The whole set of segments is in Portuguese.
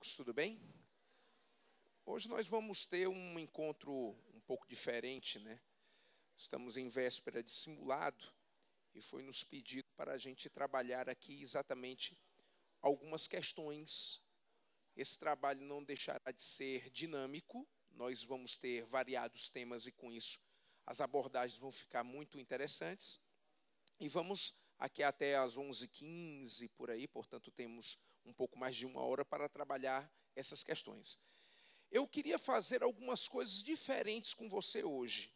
amigos, tudo bem? Hoje nós vamos ter um encontro um pouco diferente, né? Estamos em véspera de simulado e foi nos pedido para a gente trabalhar aqui exatamente algumas questões. Esse trabalho não deixará de ser dinâmico, nós vamos ter variados temas e com isso as abordagens vão ficar muito interessantes. E vamos aqui até às 11h15, por aí, portanto temos um pouco mais de 1 hora para trabalhar essas questões. Eu queria fazer algumas coisas diferentes com você hoje,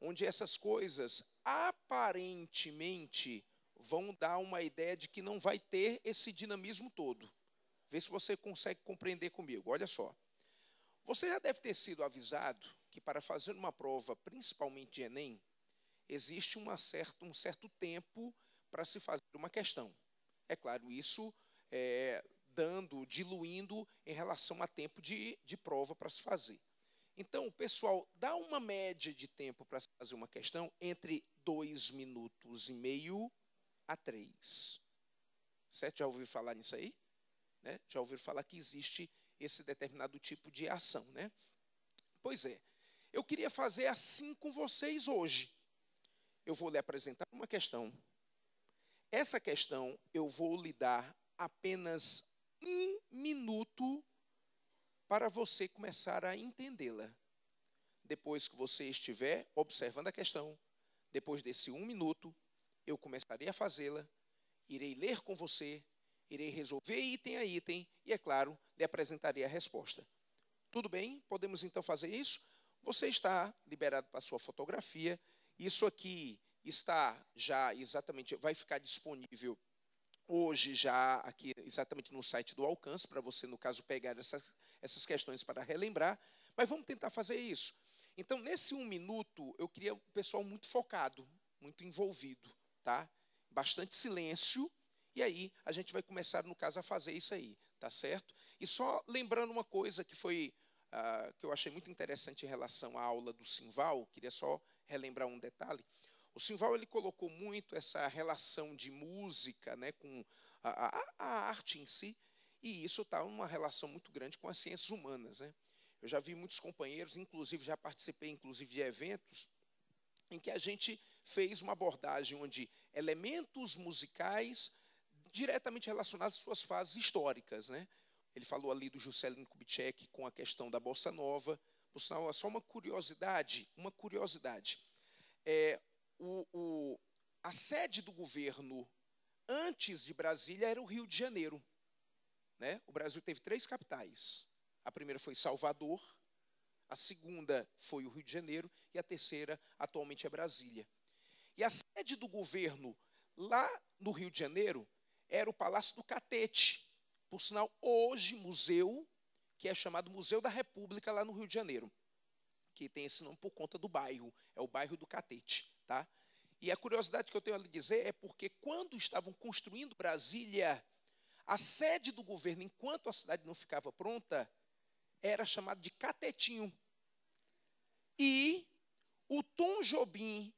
onde essas coisas aparentemente vão dar uma ideia de que não vai ter esse dinamismo todo. Vê se você consegue compreender comigo. Olha só. Você já deve ter sido avisado que para fazer uma prova, principalmente de Enem, existe um certo tempo para se fazer uma questão. É claro, isso diluindo em relação a tempo de prova para se fazer. Então, pessoal, dá uma média de tempo para se fazer uma questão entre 2,5 minutos a 3. Certo? Já ouviu falar nisso aí? Né? Já ouviu falar que existe esse determinado tipo de ação, né? Pois é, eu queria fazer assim com vocês hoje. Eu vou lhe apresentar uma questão. Essa questão eu vou lhe dar apenas 1 minuto para você começar a entendê-la. Depois que você estiver observando a questão, depois desse 1 minuto, eu começarei a fazê-la, irei ler com você, irei resolver item a item e, é claro, lhe apresentarei a resposta. Tudo bem? Podemos então fazer isso? Você está liberado para a sua fotografia. Isso aqui está já exatamente, vai ficar disponível hoje já aqui exatamente no site do Alcance, para você, no caso, pegar essas questões para relembrar. Mas vamos tentar fazer isso. Então, nesse 1 minuto, eu queria o pessoal muito focado, muito envolvido, tá? Bastante silêncio. E aí, a gente vai começar, no caso, a fazer isso aí, tá certo? E só lembrando uma coisa que foi, que eu achei muito interessante em relação à aula do Simval, queria só relembrar um detalhe. O Simval, ele colocou muito essa relação de música, né, com a arte em si, e isso está uma relação muito grande com as ciências humanas, né? Eu já vi muitos companheiros, inclusive já participei de eventos, em que a gente fez uma abordagem onde elementos musicais diretamente relacionados às suas fases históricas, né? Ele falou ali do Juscelino Kubitschek com a questão da Bossa Nova. Por sinal, só uma curiosidade. A sede do governo antes de Brasília era o Rio de Janeiro, né? O Brasil teve 3 capitais. A primeira foi Salvador, a segunda foi o Rio de Janeiro e a terceira atualmente é Brasília. E a sede do governo lá no Rio de Janeiro era o Palácio do Catete, por sinal, hoje museu, que é chamado Museu da República, lá no Rio de Janeiro, que tem esse nome por conta do bairro, é o bairro do Catete, tá? E a curiosidade que eu tenho a lhe dizer é porque quando estavam construindo Brasília, a sede do governo, enquanto a cidade não ficava pronta, era chamada de Catetinho. E o Tom Jobim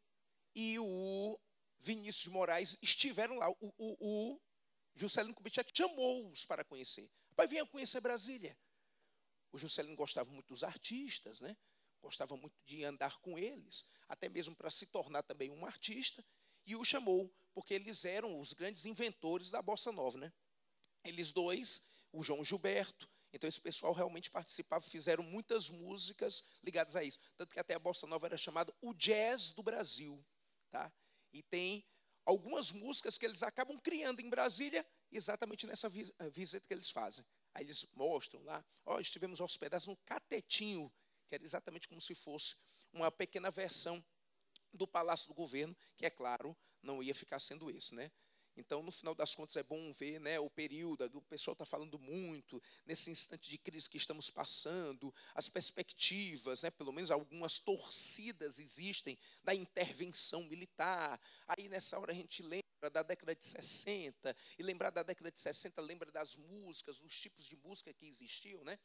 e o Vinícius de Moraes estiveram lá. O Juscelino Kubitschek chamou-os para conhecer. Pai, venha conhecer Brasília. O Juscelino gostava muito dos artistas, né? Gostava muito de andar com eles, até mesmo para se tornar também um artista, e o chamou, porque eles eram os grandes inventores da Bossa Nova, né? Eles dois, o João Gilberto, então esse pessoal realmente participava, fizeram muitas músicas ligadas a isso, tanto que até a Bossa Nova era chamada o jazz do Brasil, tá? E tem algumas músicas que eles acabam criando em Brasília, exatamente nessa visita que eles fazem. Aí eles mostram lá, estivemos hospedados no Catetinho, que era exatamente como se fosse uma pequena versão do Palácio do Governo, que, é claro, não ia ficar sendo esse, né? Então, no final das contas, é bom ver, né, o período, o pessoal está falando muito, nesse instante de crise que estamos passando, as perspectivas, né, pelo menos algumas torcidas existem da intervenção militar. Aí, nessa hora, a gente lembra da década de 60, e lembrar da década de 60, lembra das músicas, dos tipos de música que existiam, né?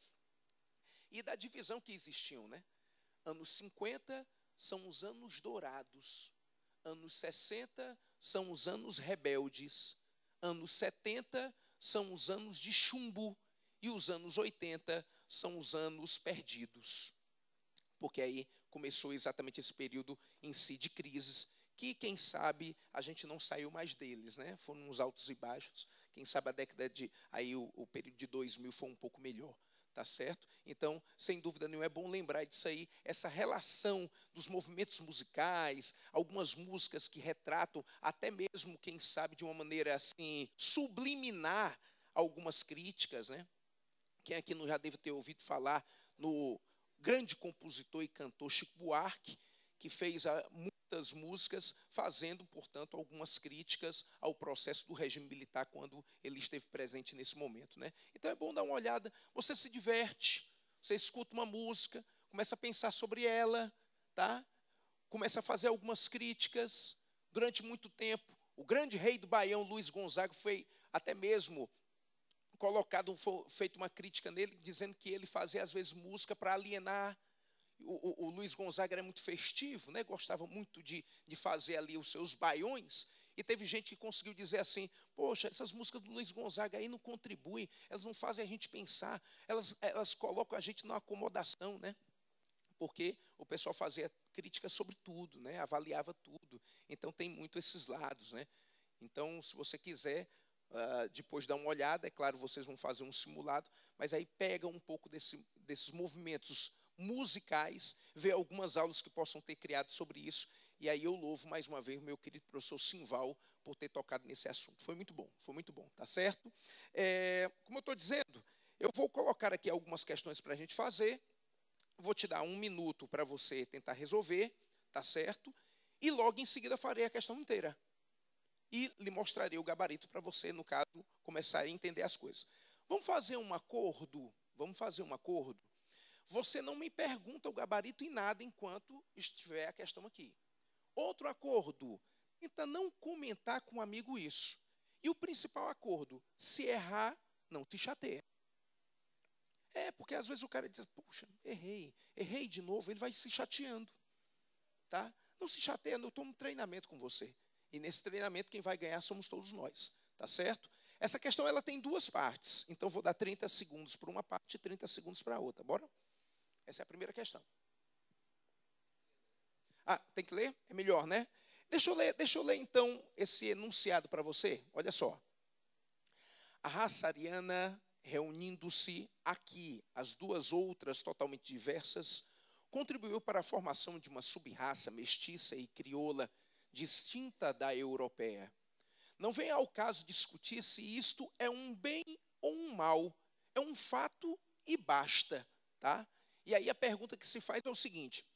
E da divisão que existiam, né? Anos 50 são os anos dourados, anos 60 são os anos rebeldes, anos 70 são os anos de chumbo, e os anos 80 são os anos perdidos. Porque aí começou exatamente esse período em si de crises, que quem sabe a gente não saiu mais deles, né? Foram uns altos e baixos. Quem sabe a década de, aí o período de 2000 foi um pouco melhor, tá certo? Então, sem dúvida nenhuma, é bom lembrar disso aí, essa relação dos movimentos musicais, algumas músicas que retratam, até mesmo, quem sabe, de uma maneira assim, subliminar algumas críticas, né? Quem aqui não já deve ter ouvido falar no grande compositor e cantor Chico Buarque, que fez muitas músicas, fazendo, portanto, algumas críticas ao processo do regime militar quando ele esteve presente nesse momento, né? Então é bom dar uma olhada, você se diverte, você escuta uma música, começa a pensar sobre ela, tá? Começa a fazer algumas críticas. Durante muito tempo, o grande rei do Baião, Luiz Gonzaga, foi até mesmo feito uma crítica nele, dizendo que ele fazia, às vezes, música para alienar. O Luiz Gonzaga era muito festivo, né? Gostava muito de fazer ali os seus baiões, e teve gente que conseguiu dizer assim, poxa, essas músicas do Luiz Gonzaga aí não contribuem, elas não fazem a gente pensar, elas colocam a gente numa acomodação, né? Porque o pessoal fazia crítica sobre tudo, né? Avaliava tudo, então tem muito esses lados, né? Então, se você quiser, depois dar uma olhada, é claro, vocês vão fazer um simulado, mas aí pega um pouco desses movimentos musicais, vê algumas aulas que possam ter criado sobre isso, e aí eu louvo mais uma vez o meu querido professor Simval por ter tocado nesse assunto. Foi muito bom, tá certo? Como eu estou dizendo, eu vou colocar aqui algumas questões para a gente fazer, vou te dar 1 minuto para você tentar resolver, tá certo? E logo em seguida farei a questão inteira. E lhe mostrarei o gabarito para você, no caso, começar a entender as coisas. Vamos fazer um acordo? Você não me pergunta o gabarito em nada enquanto estiver a questão aqui. Outro acordo, tenta não comentar com o amigo isso. E o principal acordo, se errar, não te chateia. Porque às vezes o cara diz, puxa, errei de novo, ele vai se chateando. Tá? Não se chateia, eu estou num treinamento com você. E nesse treinamento quem vai ganhar somos todos nós, tá certo? Essa questão ela tem 2 partes, então vou dar 30 segundos para uma parte e 30 segundos para a outra, bora? Essa é a primeira questão. Tem que ler? É melhor, né? Deixa eu ler então esse enunciado para você, olha só. A raça ariana, reunindo-se aqui, as 2 outras totalmente diversas, contribuiu para a formação de uma sub-raça mestiça e crioula, distinta da europeia. Não vem ao caso discutir se isto é um bem ou um mal, é um fato e basta, tá? E aí a pergunta que se faz é o seguinte: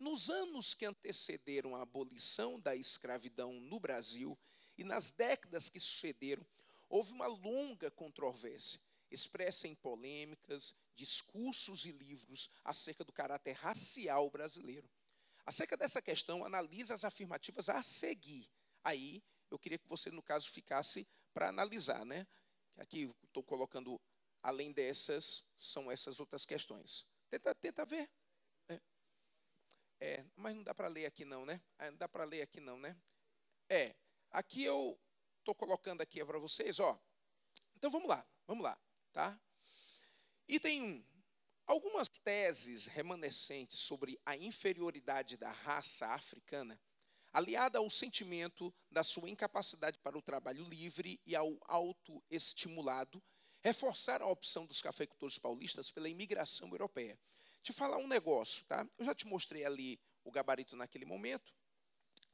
nos anos que antecederam a abolição da escravidão no Brasil e nas décadas que sucederam, houve uma longa controvérsia, expressa em polêmicas, discursos e livros acerca do caráter racial brasileiro. Acerca dessa questão, analisa as afirmativas a seguir. Aí, eu queria que você, no caso, ficasse para analisar, né? Aqui estou colocando, além dessas, são essas outras questões. Tenta ver. Mas não dá para ler aqui não, né? Não dá para ler aqui não, né? Aqui eu estou colocando aqui para vocês, ó. Então, vamos lá, tá? Item 1. Algumas teses remanescentes sobre a inferioridade da raça africana, aliada ao sentimento da sua incapacidade para o trabalho livre e ao autoestimulado, reforçaram a opção dos cafeicultores paulistas pela imigração europeia. Te falar um negócio, tá? Eu já te mostrei ali o gabarito naquele momento,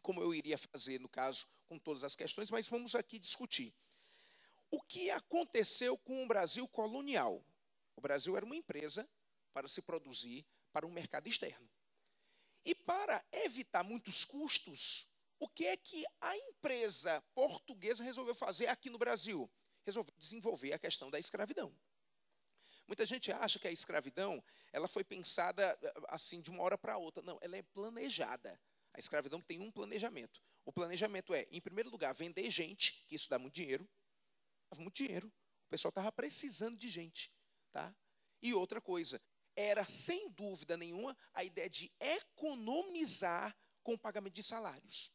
como eu iria fazer, no caso, com todas as questões, mas vamos aqui discutir. O que aconteceu com o Brasil colonial? O Brasil era uma empresa para se produzir para um mercado externo. E para evitar muitos custos, o que é que a empresa portuguesa resolveu fazer aqui no Brasil? Resolveu desenvolver a questão da escravidão. Muita gente acha que a escravidão ela foi pensada assim de uma hora para outra. Não, ela é planejada. A escravidão tem um planejamento. O planejamento é, em primeiro lugar, vender gente, que isso dá muito dinheiro. Dava muito dinheiro. O pessoal estava precisando de gente. Tá? E outra coisa, era, sem dúvida nenhuma, a ideia de economizar com o pagamento de salários.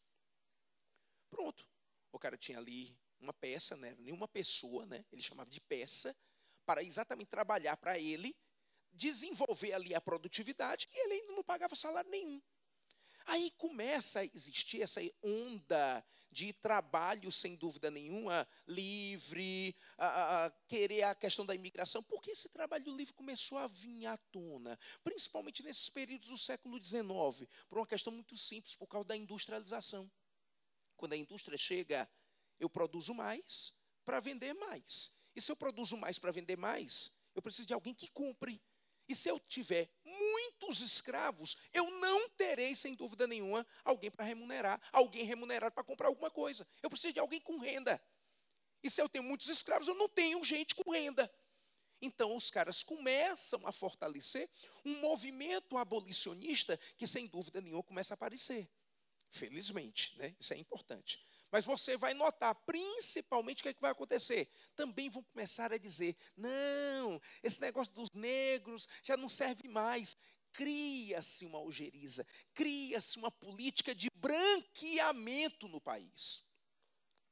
Pronto. O cara tinha ali uma peça, não era nenhuma pessoa, né? Ele chamava de peça, para exatamente trabalhar para ele, desenvolver ali a produtividade, e ele ainda não pagava salário nenhum. Aí começa a existir essa onda de trabalho, sem dúvida nenhuma, livre, querer a questão da imigração, porque esse trabalho livre começou a vir à tona, principalmente nesses períodos do século XIX, por uma questão muito simples, por causa da industrialização. Quando a indústria chega, eu produzo mais para vender mais. E se eu produzo mais para vender mais, eu preciso de alguém que compre. E se eu tiver muitos escravos, eu não terei, sem dúvida nenhuma, alguém para remunerar, alguém remunerado para comprar alguma coisa. Eu preciso de alguém com renda. E se eu tenho muitos escravos, eu não tenho gente com renda. Então, os caras começam a fortalecer um movimento abolicionista que, sem dúvida nenhuma, começa a aparecer. Felizmente, né? Isso é importante. Mas você vai notar, principalmente, o que é que vai acontecer? Também vão começar a dizer, não, esse negócio dos negros já não serve mais. Cria-se uma algeriza, cria-se uma política de branqueamento no país.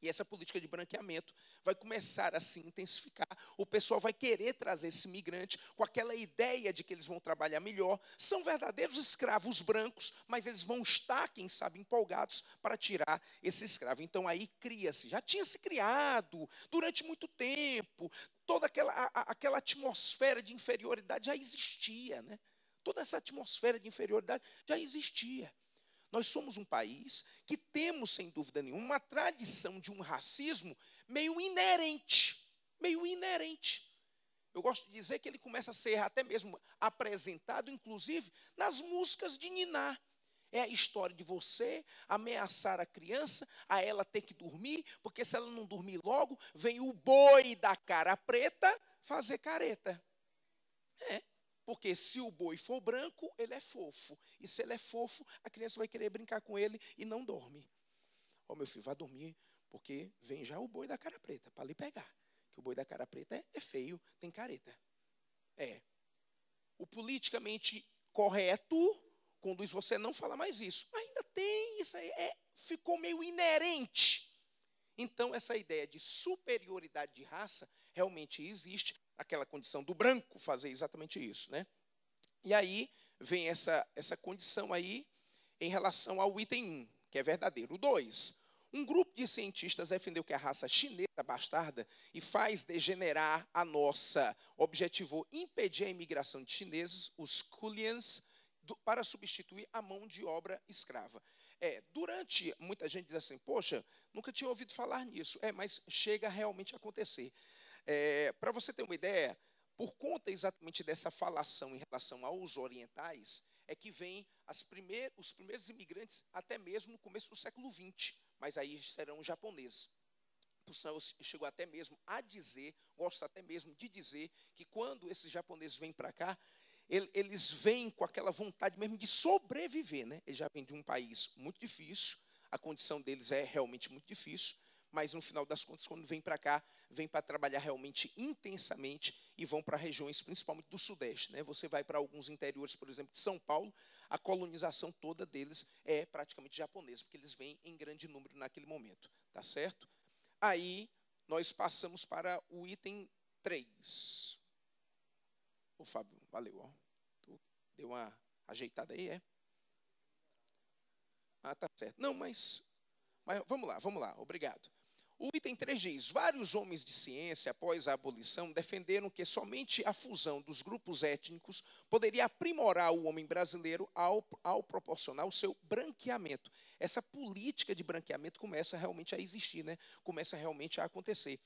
E essa política de branqueamento vai começar a se intensificar. O pessoal vai querer trazer esse migrante com aquela ideia de que eles vão trabalhar melhor. São verdadeiros escravos brancos, mas eles vão estar, quem sabe, empolgados para tirar esse escravo. Então aí cria-se, já tinha se criado durante muito tempo, toda aquela atmosfera de inferioridade já existia, né? Toda essa atmosfera de inferioridade já existia. Nós somos um país que temos, sem dúvida nenhuma, uma tradição de um racismo meio inerente. Meio inerente. Eu gosto de dizer que ele começa a ser até mesmo apresentado, inclusive, nas músicas de niná. É a história de você ameaçar a criança, a ela ter que dormir, porque se ela não dormir logo, vem o boi da cara preta fazer careta. Porque se o boi for branco, ele é fofo. E se ele é fofo, a criança vai querer brincar com ele e não dorme. Ó, meu filho, vá dormir, porque vem já o boi da cara preta para lhe pegar. Que o boi da cara preta é feio, tem careta. O politicamente correto conduz você a não falar mais isso. Mas ainda tem isso aí, ficou meio inerente. Então, essa ideia de superioridade de raça realmente existe, aquela condição do branco fazer exatamente isso, né? E aí vem essa condição aí em relação ao item 1, que é verdadeiro. O 2, um grupo de cientistas defendeu que a raça chinesa bastarda e faz degenerar a nossa, objetivou impedir a imigração de chineses, os Kulians, para substituir a mão de obra escrava. Muita gente diz assim, poxa, nunca tinha ouvido falar nisso. Mas chega realmente a acontecer. Para você ter uma ideia, por conta exatamente dessa falação em relação aos orientais, é que vem os primeiros imigrantes até mesmo no começo do século XX, mas aí serão os japoneses. Por sinal, chegou até mesmo a dizer, gosto até mesmo de dizer, que quando esses japoneses vêm para cá, eles vêm com aquela vontade mesmo de sobreviver, né? Eles já vêm de um país muito difícil, a condição deles é realmente muito difícil, mas no final das contas, quando vêm para cá, vêm para trabalhar realmente intensamente e vão para regiões, principalmente do Sudeste, né? Você vai para alguns interiores, por exemplo, de São Paulo, a colonização toda deles é praticamente japonesa, porque eles vêm em grande número naquele momento, tá certo? Aí, nós passamos para o item 3. Ô, Fábio, valeu, ó. Tu deu uma ajeitada aí, tá certo. Não, mas vamos lá, obrigado. O item 3 diz, vários homens de ciência, após a abolição, defenderam que somente a fusão dos grupos étnicos poderia aprimorar o homem brasileiro ao proporcionar o seu branqueamento. Essa política de branqueamento começa realmente a existir, né? Começa realmente a acontecer.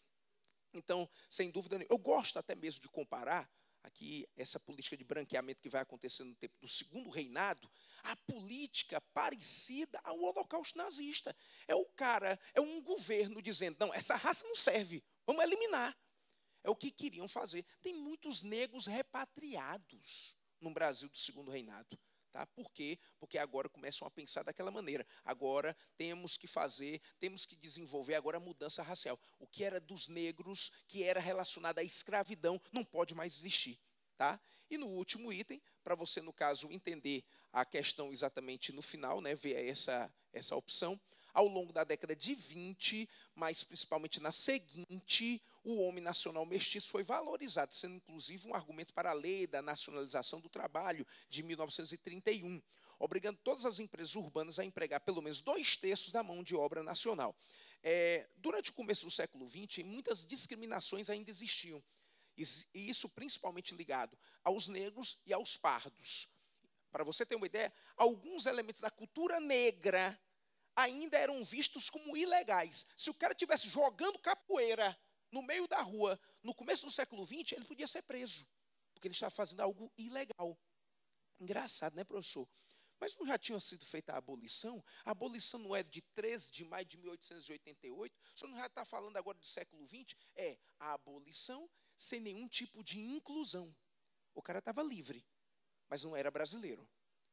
Então, sem dúvida nenhuma, eu gosto até mesmo de comparar aqui essa política de branqueamento que vai acontecer no tempo do segundo reinado, a política parecida ao Holocausto nazista. É um governo dizendo, não, essa raça não serve, vamos eliminar. É o que queriam fazer. Tem muitos negros repatriados no Brasil do segundo reinado. Tá? Por quê? Porque agora começam a pensar daquela maneira. Agora temos que desenvolver agora a mudança racial. O que era dos negros, que era relacionado à escravidão, não pode mais existir. Tá? E no último item, para você, no caso, entender a questão exatamente no final, né, ver essa opção, ao longo da década de 20, mas principalmente na seguinte, o homem nacional mestiço foi valorizado, sendo inclusive um argumento para a lei da nacionalização do trabalho de 1931, obrigando todas as empresas urbanas a empregar pelo menos 2/3 da mão de obra nacional. Durante o começo do século XX, muitas discriminações ainda existiam, e isso principalmente ligado aos negros e aos pardos. Para você ter uma ideia, alguns elementos da cultura negra ainda eram vistos como ilegais. Se o cara estivesse jogando capoeira no meio da rua, no começo do século XX, ele podia ser preso, porque ele estava fazendo algo ilegal. Engraçado, né, professor? Mas não já tinha sido feita a abolição? A abolição não é de 13 de maio de 1888? O senhor não já está falando agora do século XX? É a abolição sem nenhum tipo de inclusão. O cara estava livre, mas não era brasileiro.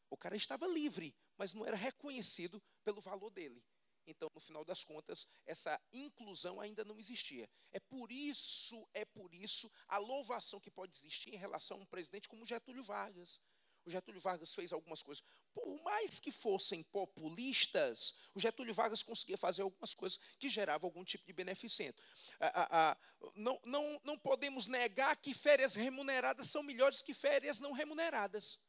O cara estava livre, mas não era reconhecido pelo valor dele. Então, no final das contas, essa inclusão ainda não existia. É por isso a louvação que pode existir em relação a um presidente como Getúlio Vargas. O Getúlio Vargas fez algumas coisas. Por mais que fossem populistas, o Getúlio Vargas conseguia fazer algumas coisas que geravam algum tipo de beneficento. Não podemos negar que férias remuneradas são melhores que férias não remuneradas.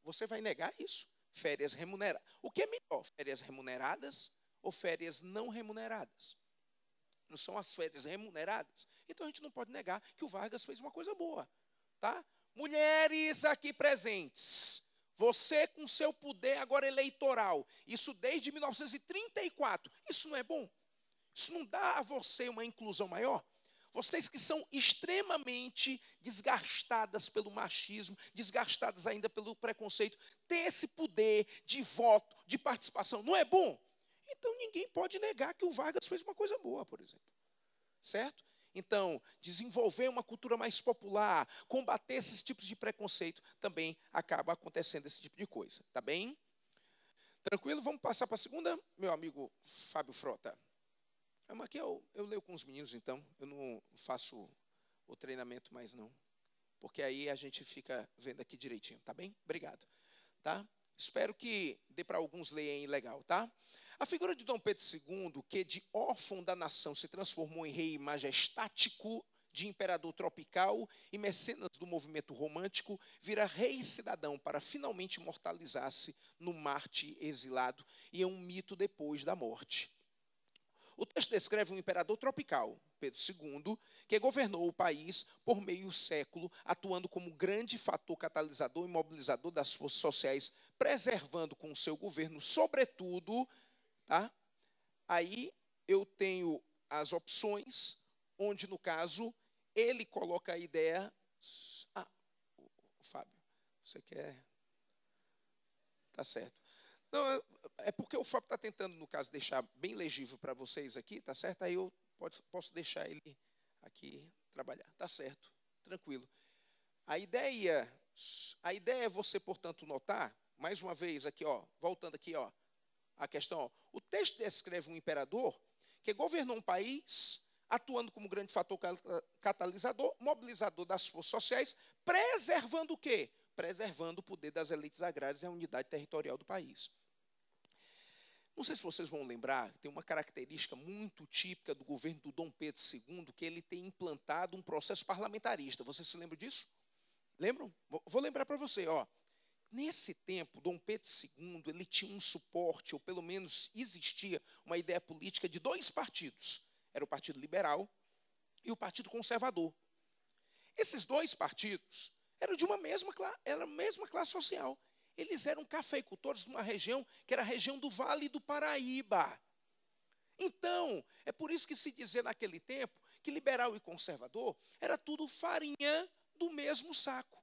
Você vai negar isso? Férias remuneradas. O que é melhor, férias remuneradas ou férias não remuneradas? Não são as férias remuneradas? Então a gente não pode negar que o Vargas fez uma coisa boa, tá? Mulheres aqui presentes, você com seu poder agora eleitoral, isso desde 1934, isso não é bom? Isso não dá a você uma inclusão maior? Vocês que são extremamente desgastadas pelo machismo, desgastadas ainda pelo preconceito, ter esse poder de voto, de participação, não é bom? Então ninguém pode negar que o Vargas fez uma coisa boa, por exemplo. Certo? Então, desenvolver uma cultura mais popular, combater esses tipos de preconceito, também acaba acontecendo esse tipo de coisa. Tá bem? Tranquilo? Vamos passar para a segunda, meu amigo Fábio Frota. Aqui eu leio com os meninos, então. Eu não faço o treinamento mais, não. Porque aí a gente fica vendo aqui direitinho, tá bem? Obrigado. Tá? Espero que dê para alguns lerem legal, tá? A figura de Dom Pedro II, que de órfão da nação se transformou em rei majestático, de imperador tropical e mecenas do movimento romântico, vira rei cidadão para finalmente imortalizar-se no Marte exilado e é um mito depois da morte. O texto descreve um imperador tropical, Pedro II, que governou o país por meio século, atuando como grande fator catalisador e mobilizador das forças sociais, preservando com o seu governo, sobretudo, tá? Aí eu tenho as opções, onde, no caso, ele coloca a ideia... Fábio, você quer... Tá certo. Não, é porque o Fábio está tentando, no caso, deixar bem legível para vocês aqui, tá certo? Aí eu posso deixar ele aqui trabalhar. Tá certo, tranquilo. A ideia é você, portanto, notar, mais uma vez aqui, ó, voltando aqui, ó, a questão, ó, o texto descreve um imperador que governou um país, atuando como grande fator catalisador, mobilizador das forças sociais, preservando o quê? Preservando o poder das elites agrárias e a unidade territorial do país. Não sei se vocês vão lembrar, tem uma característica muito típica do governo do Dom Pedro II, que ele tem implantado um processo parlamentarista. Vocês se lembram disso? Lembram? Vou lembrar para você, ó. Nesse tempo, Dom Pedro II, ele tinha um suporte, ou pelo menos existia uma ideia política de 2 partidos. Era o Partido Liberal e o Partido Conservador. Esses 2 partidos eram de uma mesma classe social. Eles eram cafeicultores de uma região que era a região do Vale do Paraíba. Então, é por isso que se dizia naquele tempo que liberal e conservador era tudo farinha do mesmo saco.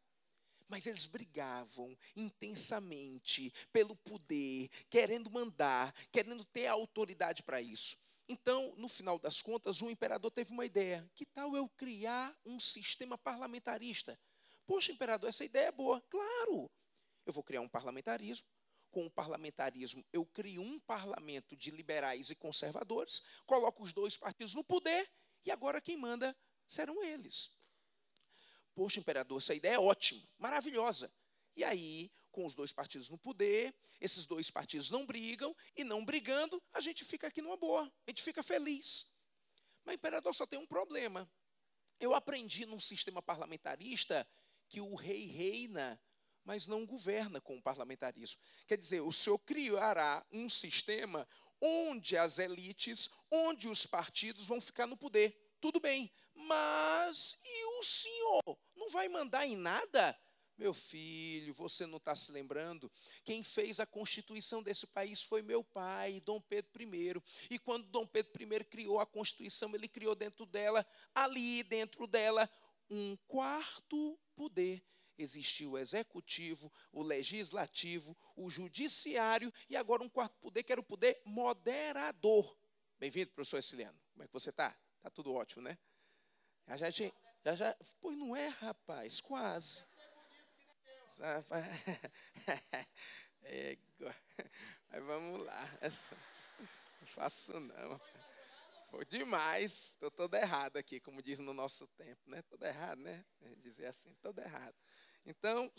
Mas eles brigavam intensamente pelo poder, querendo mandar, querendo ter autoridade para isso. Então, no final das contas, o imperador teve uma ideia. Que tal eu criar um sistema parlamentarista? Poxa, imperador, essa ideia é boa. Claro! Eu vou criar um parlamentarismo. Com o parlamentarismo, eu crio um parlamento de liberais e conservadores, coloco os 2 partidos no poder, e agora quem manda serão eles. Poxa, imperador, essa ideia é ótima, maravilhosa. E aí, com os 2 partidos no poder, esses 2 partidos não brigam, e não brigando, a gente fica aqui numa boa, a gente fica feliz. Mas o imperador só tem um problema. Eu aprendi num sistema parlamentarista que o rei reina, mas não governa com o parlamentarismo. Quer dizer, o senhor criará um sistema onde as elites, onde os partidos vão ficar no poder. Tudo bem, mas e o senhor não vai mandar em nada? Meu filho, você não está se lembrando? Quem fez a Constituição desse país foi meu pai, Dom Pedro I. E quando Dom Pedro I criou a Constituição, ele criou dentro dela, um quarto poder. Existia o executivo, o legislativo, o judiciário e agora um quarto poder, que era o poder moderador. Bem-vindo, professor Exiliano. Como é que você está? Está tudo ótimo, né? Já. Pois não é, rapaz, quase. Mas vamos lá. Não faço não. Foi demais. Estou todo errado aqui, como diz no nosso tempo, né? Todo errado, né? Dizer assim, todo errado. Então,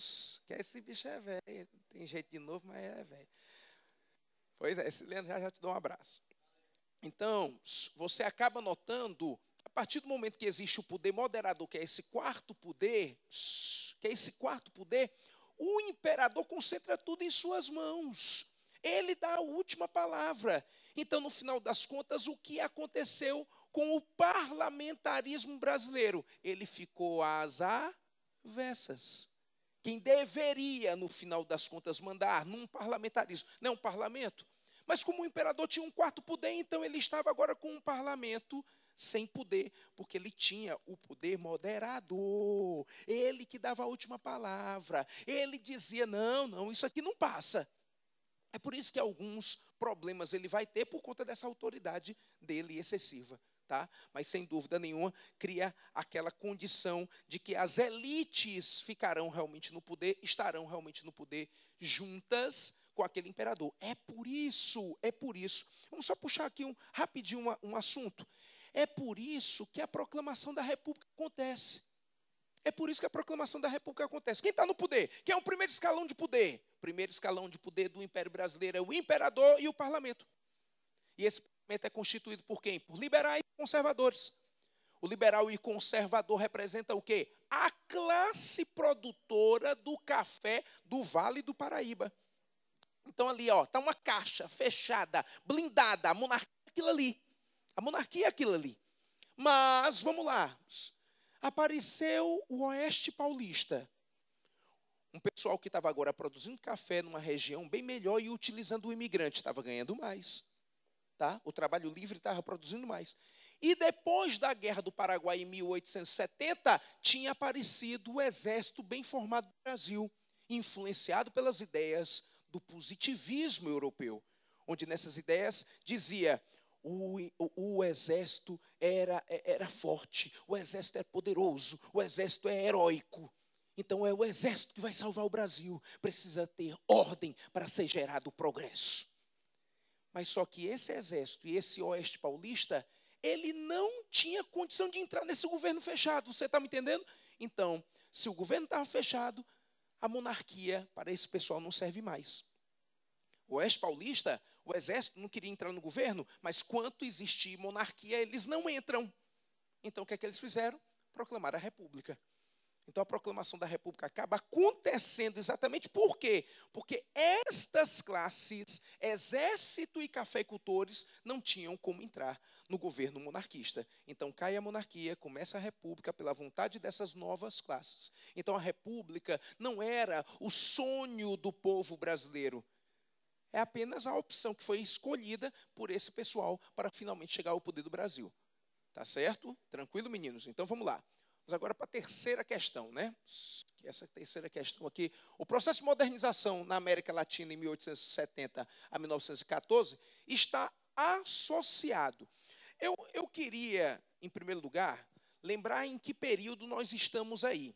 que esse bicho é velho. Tem jeito de novo, mas é velho. Pois é, esse Leandro já te dou um abraço. Então, você acaba notando, a partir do momento que existe o poder moderador, que é esse quarto poder, o imperador concentra tudo em suas mãos. Ele dá a última palavra. Então, no final das contas, o que aconteceu com o parlamentarismo brasileiro? Ele ficou às avessas. Quem deveria, no final das contas, mandar num parlamentarismo, não é um parlamento? Mas como o imperador tinha um quarto poder, então ele estava agora com um parlamento sem poder, porque ele tinha o poder moderador. Ele que dava a última palavra. Ele dizia, não, isso aqui não passa. É por isso que alguns problemas ele vai ter por conta dessa autoridade dele excessiva. Tá? Mas, sem dúvida nenhuma, cria aquela condição de que as elites ficarão realmente no poder, estarão realmente no poder juntas com aquele imperador. É por isso. Vamos só puxar aqui rapidinho um assunto. É por isso que a proclamação da República acontece. Quem está no poder? Quem é o primeiro escalão de poder? O primeiro escalão de poder do Império Brasileiro é o imperador e o parlamento. E esse parlamento é constituído por quem? Por liberais e conservadores. O liberal e conservador representa o quê? A classe produtora do café do Vale do Paraíba. Então ali, está uma caixa fechada, blindada, a monarquia é aquilo ali. Mas, vamos lá, apareceu o Oeste Paulista. Um pessoal que estava agora produzindo café numa região bem melhor e utilizando o imigrante, estava ganhando mais. Tá? O trabalho livre estava produzindo mais. E depois da Guerra do Paraguai, em 1870, tinha aparecido o exército bem formado do Brasil, influenciado pelas ideias do positivismo europeu, onde nessas ideias dizia o exército era forte, o exército é poderoso, o exército é heróico. Então é o exército que vai salvar o Brasil. Precisa ter ordem para ser gerado o progresso. Mas só que esse exército e esse Oeste Paulista, ele não tinha condição de entrar nesse governo fechado. Você está me entendendo? Então, se o governo estava fechado, a monarquia para esse pessoal não serve mais. O Oeste Paulista, o exército não queria entrar no governo, mas quanto existir monarquia, eles não entram. Então, o que é que eles fizeram? Proclamaram a República. Então, a proclamação da República acaba acontecendo exatamente por quê? Porque estas classes, exército e cafeicultores, não tinham como entrar no governo monarquista. Então, cai a monarquia, começa a República pela vontade dessas novas classes. Então, a República não era o sonho do povo brasileiro. É apenas a opção que foi escolhida por esse pessoal para finalmente chegar ao poder do Brasil. Tá certo? Tranquilo, meninos? Então, vamos lá. Vamos agora para a terceira questão, né? Essa terceira questão aqui. O processo de modernização na América Latina em 1870 a 1914 está associado. Eu queria, em primeiro lugar, lembrar em que período nós estamos aí.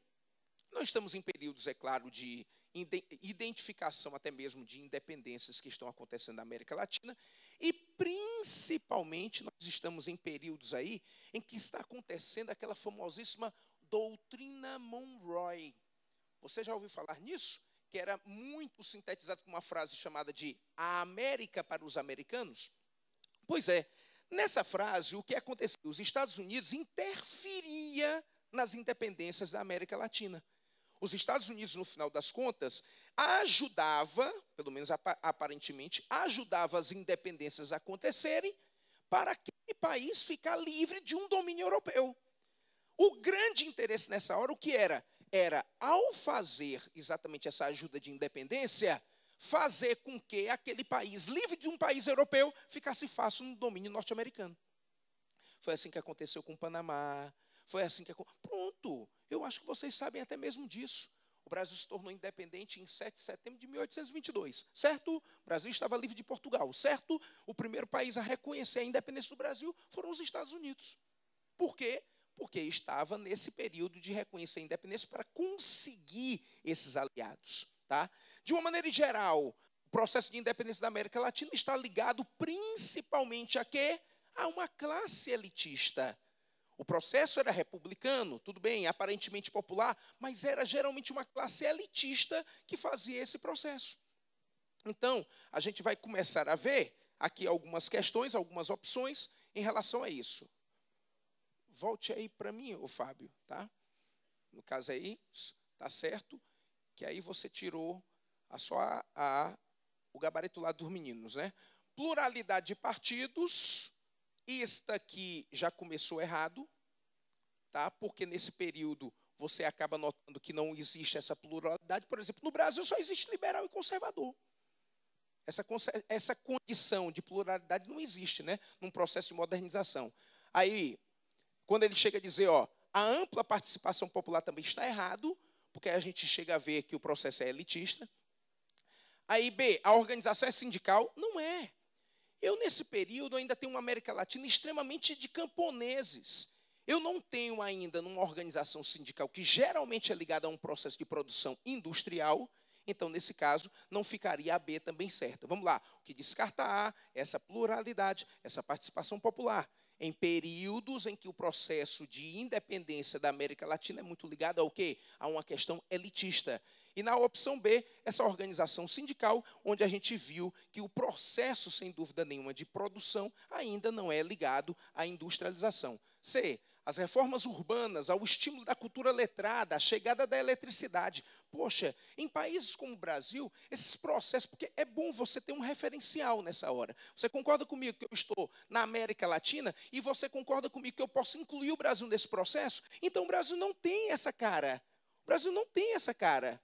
Nós estamos em períodos, é claro, de identificação até mesmo de independências que estão acontecendo na América Latina e, principalmente, nós estamos em períodos aí em que está acontecendo aquela famosíssima doutrina Monroe. Você já ouviu falar nisso? Que era muito sintetizado com uma frase chamada de a América para os americanos? Pois é, Nessa frase, o que aconteceu? Os Estados Unidos interferia nas independências da América Latina. Os Estados Unidos, no final das contas, ajudava, pelo menos aparentemente, ajudava as independências a acontecerem para aquele país ficar livre de um domínio europeu. O grande interesse nessa hora, o que era? Era, ao fazer exatamente essa ajuda de independência, fazer com que aquele país, livre de um país europeu, ficasse fácil no domínio norte-americano. Foi assim que aconteceu com o Panamá, foi assim que aconteceu. Pronto, eu acho que vocês sabem até mesmo disso. O Brasil se tornou independente em 7 de setembro de 1822, certo? O Brasil estava livre de Portugal, certo? O primeiro país a reconhecer a independência do Brasil foram os Estados Unidos. Por quê? Porque estava nesse período de reconhecer a independência para conseguir esses aliados. Tá? De uma maneira geral, o processo de independência da América Latina está ligado principalmente a quê? A uma classe elitista. O processo era republicano, tudo bem, aparentemente popular, mas era geralmente uma classe elitista que fazia esse processo. Então, a gente vai começar a ver aqui algumas questões, algumas opções em relação a isso. Volte aí para mim, ô Fábio, tá? No caso aí, tá certo? Que aí você tirou o gabarito lá dos meninos, né? Pluralidade de partidos, isto aqui já começou errado, tá? Porque nesse período você acaba notando que não existe essa pluralidade. Por exemplo, no Brasil só existe liberal e conservador. Essa condição de pluralidade não existe, né? Num processo de modernização. Aí, quando ele chega a dizer, ó, a ampla participação popular também está errado, porque a gente chega a ver que o processo é elitista. Aí, B, a organização é sindical? Não é. Eu, nesse período, ainda tenho uma América Latina extremamente de camponeses. Eu não tenho ainda numa organização sindical que geralmente é ligada a um processo de produção industrial. Então, nesse caso, não ficaria a B também certa. Vamos lá. O que descarta A, essa pluralidade, essa participação popular. Em períodos em que o processo de independência da América Latina é muito ligado ao quê? A uma questão elitista. E na opção B, essa organização sindical, onde a gente viu que o processo, sem dúvida nenhuma, de produção ainda não é ligado à industrialização. C, as reformas urbanas, ao estímulo da cultura letrada, a chegada da eletricidade. Poxa, em países como o Brasil, esses processos, porque é bom você ter um referencial nessa hora. Você concorda comigo que eu estou na América Latina e você concorda comigo que eu posso incluir o Brasil nesse processo? Então o Brasil não tem essa cara. O Brasil não tem essa cara.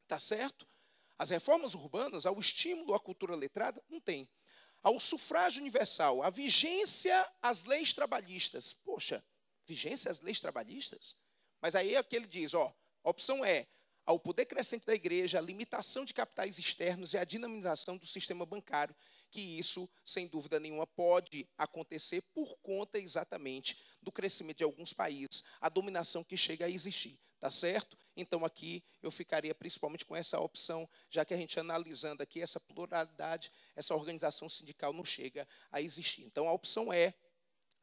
Tá certo? As reformas urbanas, ao estímulo à cultura letrada, não tem. Ao sufrágio universal, à vigência às leis trabalhistas. Poxa, vigência às leis trabalhistas? Mas aí é o que ele diz, ó, a opção é ao poder crescente da igreja, a limitação de capitais externos e a dinamização do sistema bancário, que isso, sem dúvida nenhuma, pode acontecer por conta exatamente do crescimento de alguns países, a dominação que chega a existir, tá certo? Então, aqui eu ficaria principalmente com essa opção, já que a gente analisando aqui essa pluralidade, essa organização sindical não chega a existir. Então, a opção E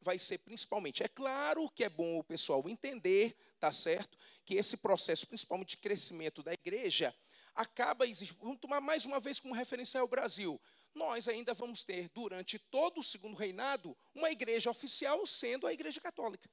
vai ser principalmente. É claro que é bom o pessoal entender, tá certo, que esse processo, principalmente de crescimento da igreja, acaba existindo. Vamos tomar mais uma vez como referência ao Brasil. Nós ainda vamos ter, durante todo o segundo reinado, uma igreja oficial sendo a Igreja Católica.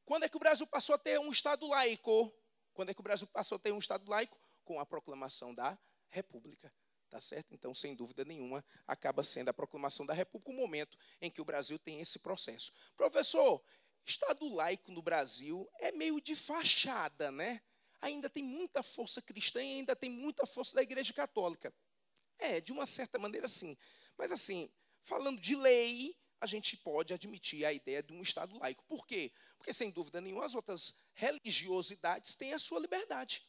Quando é que o Brasil passou a ter um Estado laico? Quando é que o Brasil passou a ter um Estado laico? Com a proclamação da República. Tá certo? Então, sem dúvida nenhuma, acaba sendo a proclamação da República o momento em que o Brasil tem esse processo. Professor, Estado laico no Brasil é meio de fachada, né? Ainda tem muita força cristã e ainda tem muita força da Igreja Católica. É, de uma certa maneira, sim. Mas, assim, falando de lei, a gente pode admitir a ideia de um Estado laico. Por quê? Porque, sem dúvida nenhuma, as outras religiosidades têm a sua liberdade.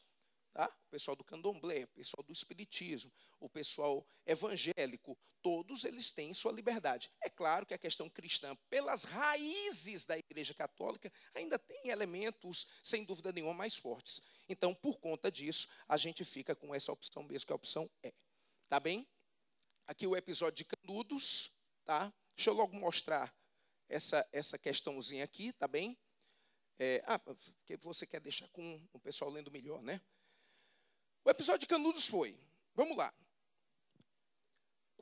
Tá? O pessoal do candomblé, o pessoal do espiritismo, o pessoal evangélico, todos eles têm sua liberdade. É claro que a questão cristã, pelas raízes da Igreja Católica, ainda tem elementos, sem dúvida nenhuma, mais fortes. Então, por conta disso, a gente fica com essa opção mesmo, que a opção é. Tá bem? Aqui o episódio de Canudos, tá? Deixa eu logo mostrar essa questãozinha aqui, tá bem? Porque você quer deixar com o pessoal lendo melhor, né? O episódio de Canudos foi, vamos lá.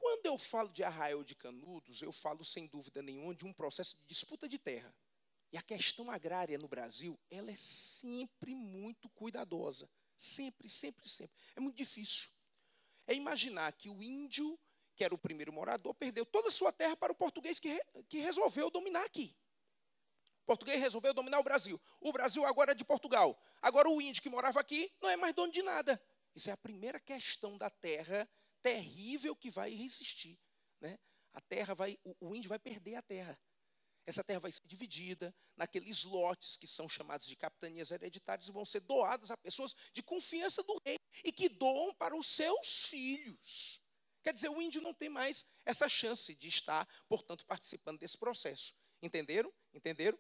Quando eu falo de Arraial de Canudos, eu falo, sem dúvida nenhuma, de um processo de disputa de terra. E a questão agrária no Brasil, ela é sempre muito cuidadosa. Sempre, sempre, sempre. É muito difícil. É imaginar que o índio, que era o primeiro morador, perdeu toda a sua terra para o português que resolveu dominar aqui. O português resolveu dominar o Brasil. O Brasil agora é de Portugal. Agora o índio que morava aqui não é mais dono de nada. Isso é a primeira questão da terra terrível que vai existir, né? A terra o índio vai perder a terra. Essa terra vai ser dividida naqueles lotes que são chamados de capitanias hereditárias e vão ser doadas a pessoas de confiança do rei e que doam para os seus filhos. Quer dizer, o índio não tem mais essa chance de estar, portanto, participando desse processo. Entenderam? Entenderam?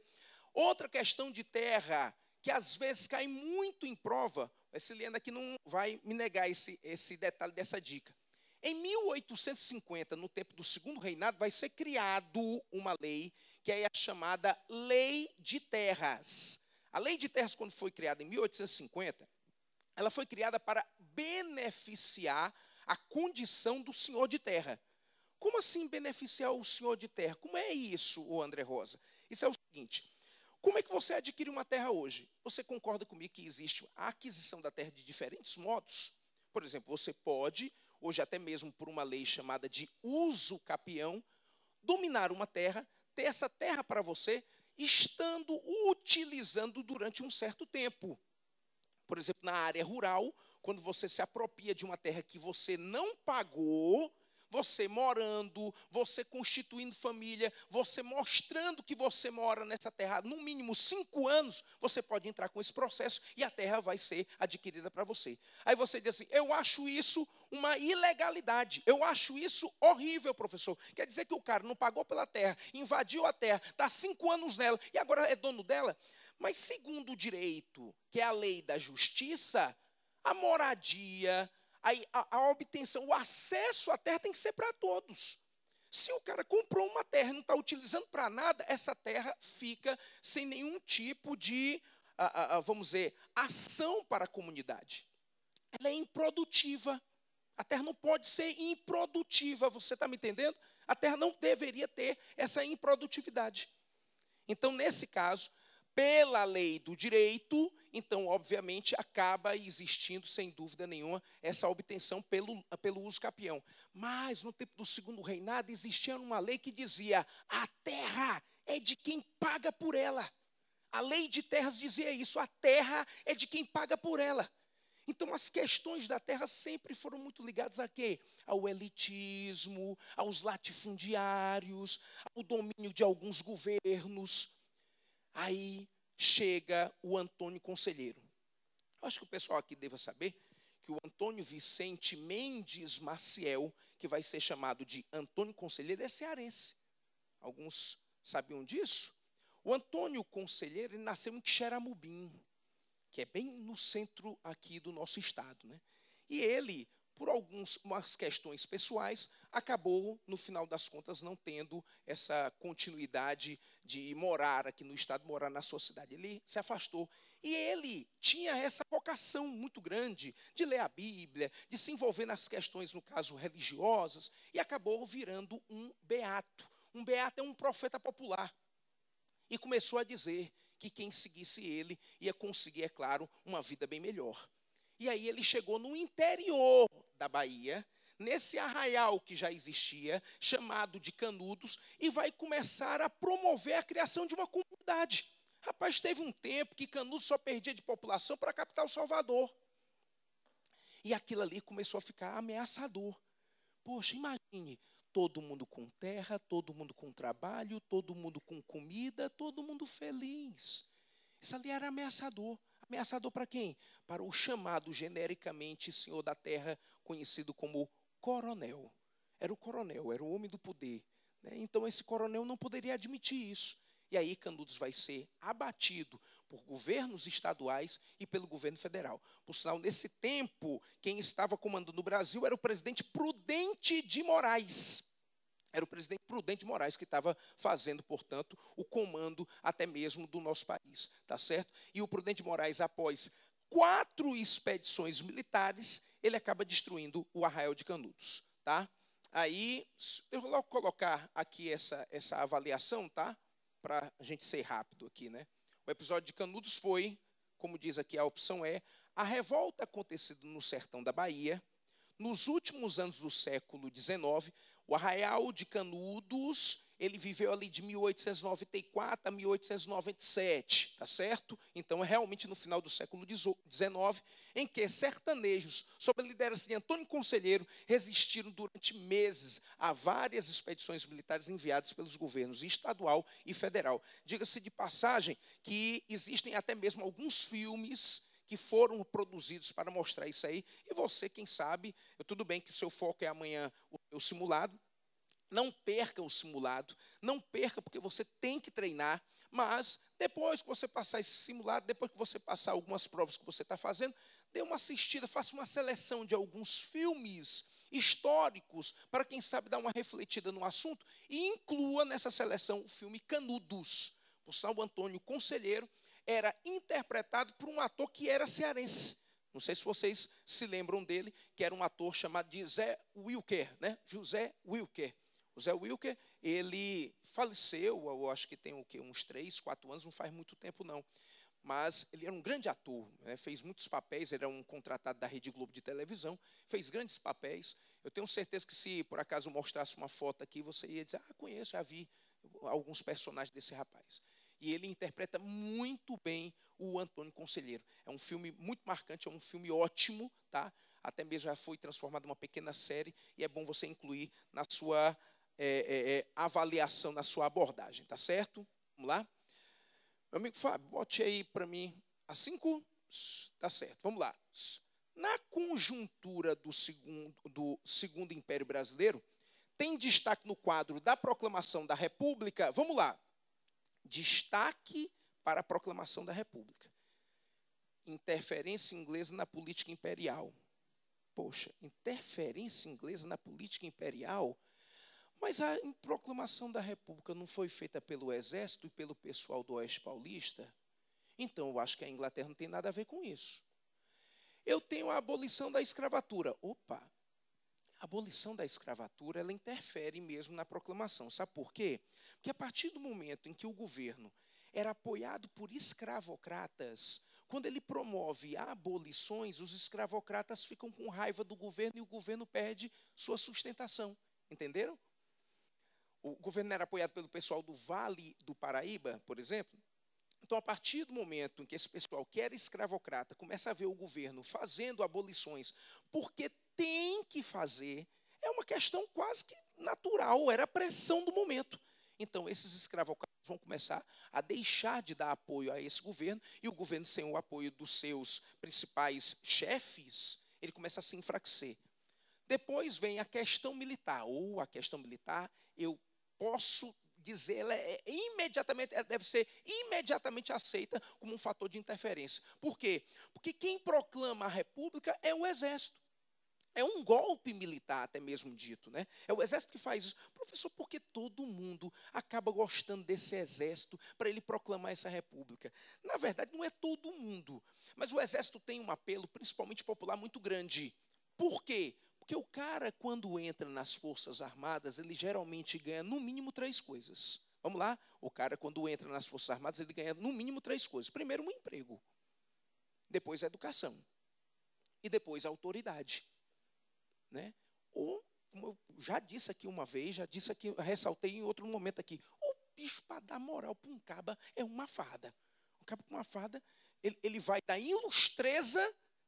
Outra questão de terra que às vezes cai muito em prova, a Siliana aqui não vai me negar esse detalhe dessa dica. Em 1850, no tempo do Segundo Reinado, vai ser criado uma lei que é a chamada Lei de Terras. A Lei de Terras, quando foi criada em 1850, ela foi criada para beneficiar a condição do senhor de terra. Como assim beneficiar o senhor de terra? Como é isso, André Rosa? Isso é o seguinte: como é que você adquire uma terra hoje? Você concorda comigo que existe a aquisição da terra de diferentes modos? Por exemplo, você pode, hoje até mesmo por uma lei chamada de uso capião, dominar uma terra, ter essa terra para você, estando utilizando durante um certo tempo. Por exemplo, na área rural, quando você se apropria de uma terra que você não pagou, você morando, você constituindo família, você mostrando que você mora nessa terra no mínimo 5 anos, você pode entrar com esse processo e a terra vai ser adquirida para você. Aí você diz assim: eu acho isso uma ilegalidade, eu acho isso horrível, professor. Quer dizer que o cara não pagou pela terra, invadiu a terra, está 5 anos nela e agora é dono dela? Mas segundo o direito, que é a lei da justiça, a moradia, a obtenção, o acesso à terra tem que ser para todos. Se o cara comprou uma terra e não está utilizando para nada, essa terra fica sem nenhum tipo de, vamos dizer, ação para a comunidade. Ela é improdutiva. A terra não pode ser improdutiva, você está me entendendo? A terra não deveria ter essa improdutividade. Então, nesse caso, pela lei do direito, então, obviamente, acaba existindo, sem dúvida nenhuma, essa obtenção pelo uso capião. Mas, no tempo do Segundo Reinado, existia uma lei que dizia: a terra é de quem paga por ela. A lei de terras dizia isso: a terra é de quem paga por ela. Então, as questões da terra sempre foram muito ligadas a quê? Ao elitismo, aos latifundiários, ao domínio de alguns governos. Aí chega o Antônio Conselheiro. Eu acho que o pessoal aqui deva saber que o Antônio Vicente Mendes Maciel, que vai ser chamado de Antônio Conselheiro, é cearense. Alguns sabiam disso? O Antônio Conselheiro, ele nasceu em Xeramubim, que é bem no centro aqui do nosso estado, né? E ele, por algumas questões pessoais, acabou, no final das contas, não tendo essa continuidade de morar aqui no estado, morar na sua cidade. Ele se afastou. E ele tinha essa vocação muito grande de ler a Bíblia, de se envolver nas questões, no caso, religiosas, e acabou virando um beato. Um beato é um profeta popular. E começou a dizer que quem seguisse ele ia conseguir, é claro, uma vida bem melhor. E aí ele chegou no interior da Bahia, nesse arraial que já existia, chamado de Canudos, e vai começar a promover a criação de uma comunidade. Rapaz, teve um tempo que Canudos só perdia de população para a capital Salvador. E aquilo ali começou a ficar ameaçador. Poxa, imagine, todo mundo com terra, todo mundo com trabalho, todo mundo com comida, todo mundo feliz. Isso ali era ameaçador. Ameaçador para quem? Para o chamado genericamente senhor da terra, conhecido como coronel. Era o coronel, era o homem do poder, né? Então esse coronel não poderia admitir isso. E aí Canudos vai ser abatido por governos estaduais e pelo governo federal. Por sinal, nesse tempo, quem estava comandando o Brasil era o presidente Prudente de Moraes. Era o presidente Prudente de Moraes que estava fazendo, portanto, o comando até mesmo do nosso país, tá certo? E o Prudente de Moraes, após 4 expedições militares, ele acaba destruindo o Arraial de Canudos, tá? Aí, eu vou logo colocar aqui essa avaliação, tá? Para a gente ser rápido aqui, né? O episódio de Canudos foi, como diz aqui a opção é, a revolta acontecida no sertão da Bahia, nos últimos anos do século XIX. O Arraial de Canudos, ele viveu ali de 1894 a 1897, tá certo? Então, é realmente no final do século XIX, em que sertanejos, sob a liderança de Antônio Conselheiro, resistiram durante meses a várias expedições militares enviadas pelos governos estadual e federal. Diga-se de passagem que existem até mesmo alguns filmes que foram produzidos para mostrar isso aí, e você, quem sabe, tudo bem que o seu foco é amanhã o simulado, não perca o simulado, não perca porque você tem que treinar, mas depois que você passar esse simulado, depois que você passar algumas provas que você está fazendo, dê uma assistida, faça uma seleção de alguns filmes históricos, para quem sabe dar uma refletida no assunto, e inclua nessa seleção o filme Canudos, por São Antônio Conselheiro, era interpretado por um ator que era cearense. Não sei se vocês se lembram dele, que era um ator chamado de Zé Wilker, né? José Wilker. O Zé Wilker, ele faleceu, eu acho que tem o quê? Uns 3, 4 anos, não faz muito tempo não. Mas ele era um grande ator, né? Fez muitos papéis, ele era um contratado da Rede Globo de televisão, fez grandes papéis. Eu tenho certeza que se por acaso mostrasse uma foto aqui, você ia dizer, conheço, já vi alguns personagens desse rapaz. E ele interpreta muito bem o Antônio Conselheiro. É um filme muito marcante, é um filme ótimo, tá? Até mesmo já foi transformado em uma pequena série, e é bom você incluir na sua avaliação, na sua abordagem, tá certo? Vamos lá? Meu amigo Fábio, bote aí para mim a 5. Tá certo, vamos lá. Na conjuntura do segundo Império Brasileiro, tem destaque no quadro da Proclamação da República. Vamos lá. Destaque para a proclamação da República. Interferência inglesa na política imperial. Poxa, interferência inglesa na política imperial? Mas a proclamação da República não foi feita pelo Exército e pelo pessoal do Oeste Paulista? Então, eu acho que a Inglaterra não tem nada a ver com isso. Eu tenho a abolição da escravatura. Opa! A abolição da escravatura, ela interfere mesmo na proclamação. Sabe por quê? Porque a partir do momento em que o governo era apoiado por escravocratas, quando ele promove abolições, os escravocratas ficam com raiva do governo e o governo perde sua sustentação. Entenderam? O governo era apoiado pelo pessoal do Vale do Paraíba, por exemplo. Então, a partir do momento em que esse pessoal que era escravocrata começa a ver o governo fazendo abolições, porque tem que fazer, é uma questão quase que natural, era a pressão do momento. Então, esses escravocratas vão começar a deixar de dar apoio a esse governo, e o governo, sem o apoio dos seus principais chefes, ele começa a se enfraquecer. Depois vem a questão militar. A questão militar, eu posso dizer, ela deve ser imediatamente aceita como um fator de interferência. Por quê? Porque quem proclama a República é o Exército. É um golpe militar, até mesmo dito, né? É o Exército que faz isso. Professor, por que todo mundo acaba gostando desse Exército para ele proclamar essa República? Na verdade, não é todo mundo. Mas o Exército tem um apelo, principalmente popular, muito grande. Por quê? Porque o cara, quando entra nas Forças Armadas, ele geralmente ganha no mínimo 3 coisas. Vamos lá? O cara, quando entra nas Forças Armadas, ele ganha no mínimo 3 coisas. Primeiro, um emprego. Depois, a educação. E depois, a autoridade. Né? Ou, como eu já disse aqui uma vez, já disse aqui, ressaltei em outro momento aqui, o bicho para dar moral para um caba é uma farda. O caba com uma farda, ele vai dar ilustreza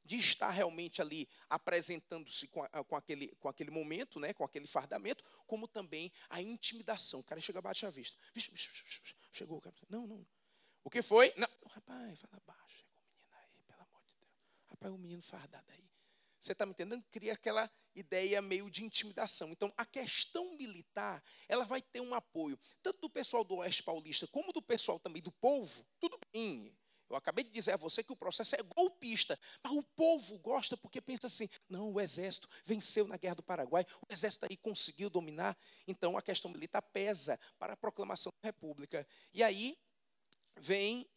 de estar realmente ali apresentando-se com aquele momento, né, com aquele fardamento, como também a intimidação. O cara chega abaixo à vista. Chegou o cara. Não. O que foi? Não. Rapaz, fala baixo. Chegou o menino aí, pelo amor de Deus. Rapaz, o menino fardado aí. Você está me entendendo? Cria aquela ideia meio de intimidação. Então, a questão militar, ela vai ter um apoio, tanto do pessoal do Oeste Paulista, como do pessoal também do povo. Tudo bem. Eu acabei de dizer a você que o processo é golpista, mas o povo gosta porque pensa assim, não, o Exército venceu na Guerra do Paraguai, o Exército aí conseguiu dominar, então a questão militar pesa para a proclamação da República. E aí vem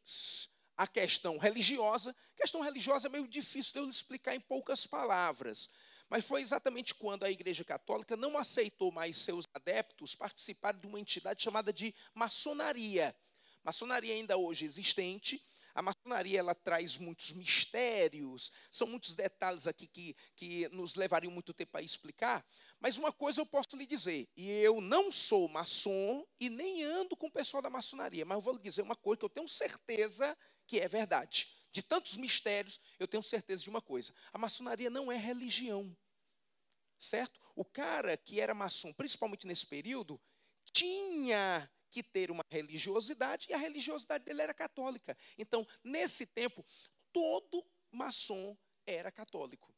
a questão religiosa. A questão religiosa é meio difícil de eu explicar em poucas palavras, Mas foi exatamente quando a Igreja Católica não aceitou mais seus adeptos participarem de uma entidade chamada de maçonaria. Maçonaria ainda hoje existente. A maçonaria ela traz muitos mistérios, são muitos detalhes aqui que nos levariam muito tempo a explicar, mas uma coisa eu posso lhe dizer, e eu não sou maçom e nem ando com o pessoal da maçonaria, mas eu vou lhe dizer uma coisa que eu tenho certeza que é verdade. De tantos mistérios, eu tenho certeza de uma coisa, a maçonaria não é religião, certo? O cara que era maçom, principalmente nesse período, tinha que ter uma religiosidade, e a religiosidade dele era católica. Então, nesse tempo, todo maçom era católico.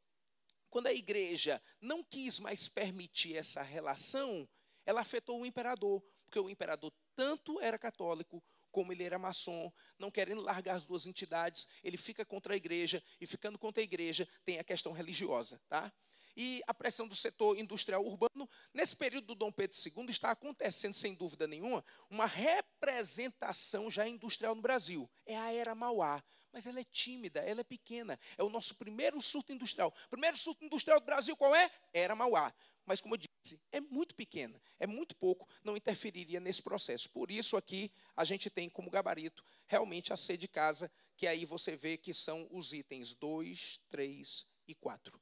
Quando a igreja não quis mais permitir essa relação, ela afetou o imperador, porque o imperador tanto era católico, como ele era maçom, não querendo largar as duas entidades, ele fica contra a igreja, e ficando contra a igreja, tem a questão religiosa, tá? E a pressão do setor industrial urbano, nesse período do Dom Pedro II, está acontecendo, sem dúvida nenhuma, uma representação já industrial no Brasil. É a Era Mauá, mas ela é tímida, ela é pequena. É o nosso primeiro surto industrial. O primeiro surto industrial do Brasil qual é? Era Mauá. Mas, como eu disse, é muito pequena, é muito pouco, não interferiria nesse processo. Por isso, aqui, a gente tem como gabarito realmente a C de casa, que aí você vê que são os itens 2, 3 e 4.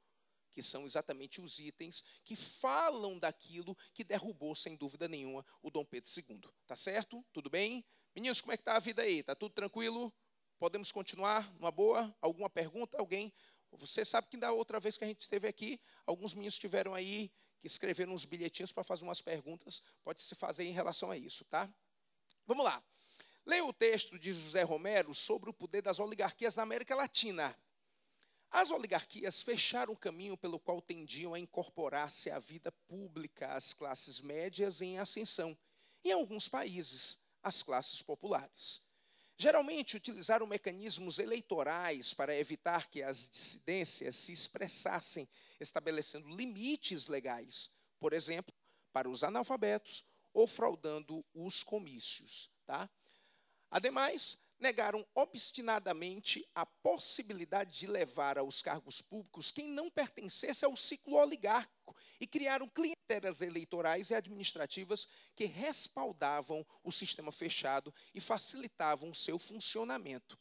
Que são exatamente os itens que falam daquilo que derrubou, sem dúvida nenhuma, o Dom Pedro II. Tá certo? Tudo bem? Meninos, como é que está a vida aí? Tá tudo tranquilo? Podemos continuar? Numa boa? Alguma pergunta? Alguém? Você sabe que da outra vez que a gente esteve aqui, alguns meninos tiveram aí que escreveram uns bilhetinhos para fazer umas perguntas. Pode se fazer em relação a isso, tá? Vamos lá. Leia o texto de José Romero sobre o poder das oligarquias na América Latina. As oligarquias fecharam o caminho pelo qual tendiam a incorporar-se à vida pública as classes médias em ascensão, e em alguns países, as classes populares. Geralmente utilizaram mecanismos eleitorais para evitar que as dissidências se expressassem, estabelecendo limites legais, por exemplo, para os analfabetos ou fraudando os comícios. Tá? Ademais, negaram obstinadamente a possibilidade de levar aos cargos públicos quem não pertencesse ao ciclo oligárquico e criaram clientelas eleitorais e administrativas que respaldavam o sistema fechado e facilitavam o seu funcionamento.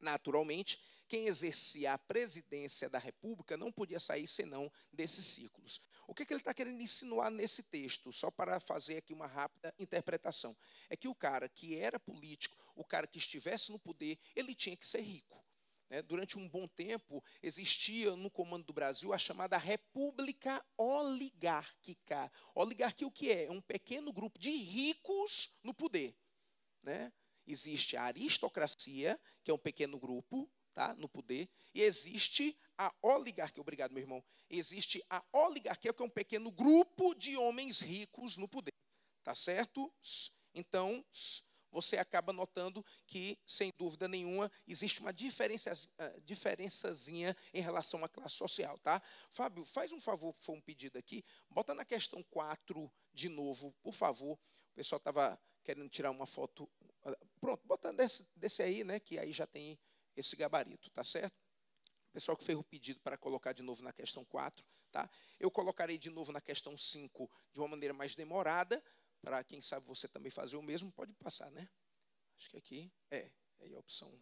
Naturalmente, quem exercia a presidência da República não podia sair senão desses ciclos. O que ele está querendo insinuar nesse texto, só para fazer aqui uma rápida interpretação, é que o cara que era político, o cara que estivesse no poder, ele tinha que ser rico. Durante um bom tempo, existia no comando do Brasil a chamada República Oligárquica. Oligarquia o que é? É um pequeno grupo de ricos no poder. Existe a aristocracia, que é um pequeno grupo, tá, no poder, e existe a oligarquia, obrigado, meu irmão, existe a oligarquia, que é um pequeno grupo de homens ricos no poder, tá certo? Então, você acaba notando que, sem dúvida nenhuma, existe uma diferençazinha em relação à classe social, tá? Fábio, faz um favor, foi um pedido aqui, bota na questão 4 de novo, por favor, o pessoal estava querendo tirar uma foto, pronto, bota desse aí, que aí já tem esse gabarito, tá certo? O pessoal que fez o pedido para colocar de novo na questão 4, tá? Eu colocarei de novo na questão 5 de uma maneira mais demorada, para quem sabe você também fazer o mesmo, pode passar, né? Acho que aqui, aí a opção,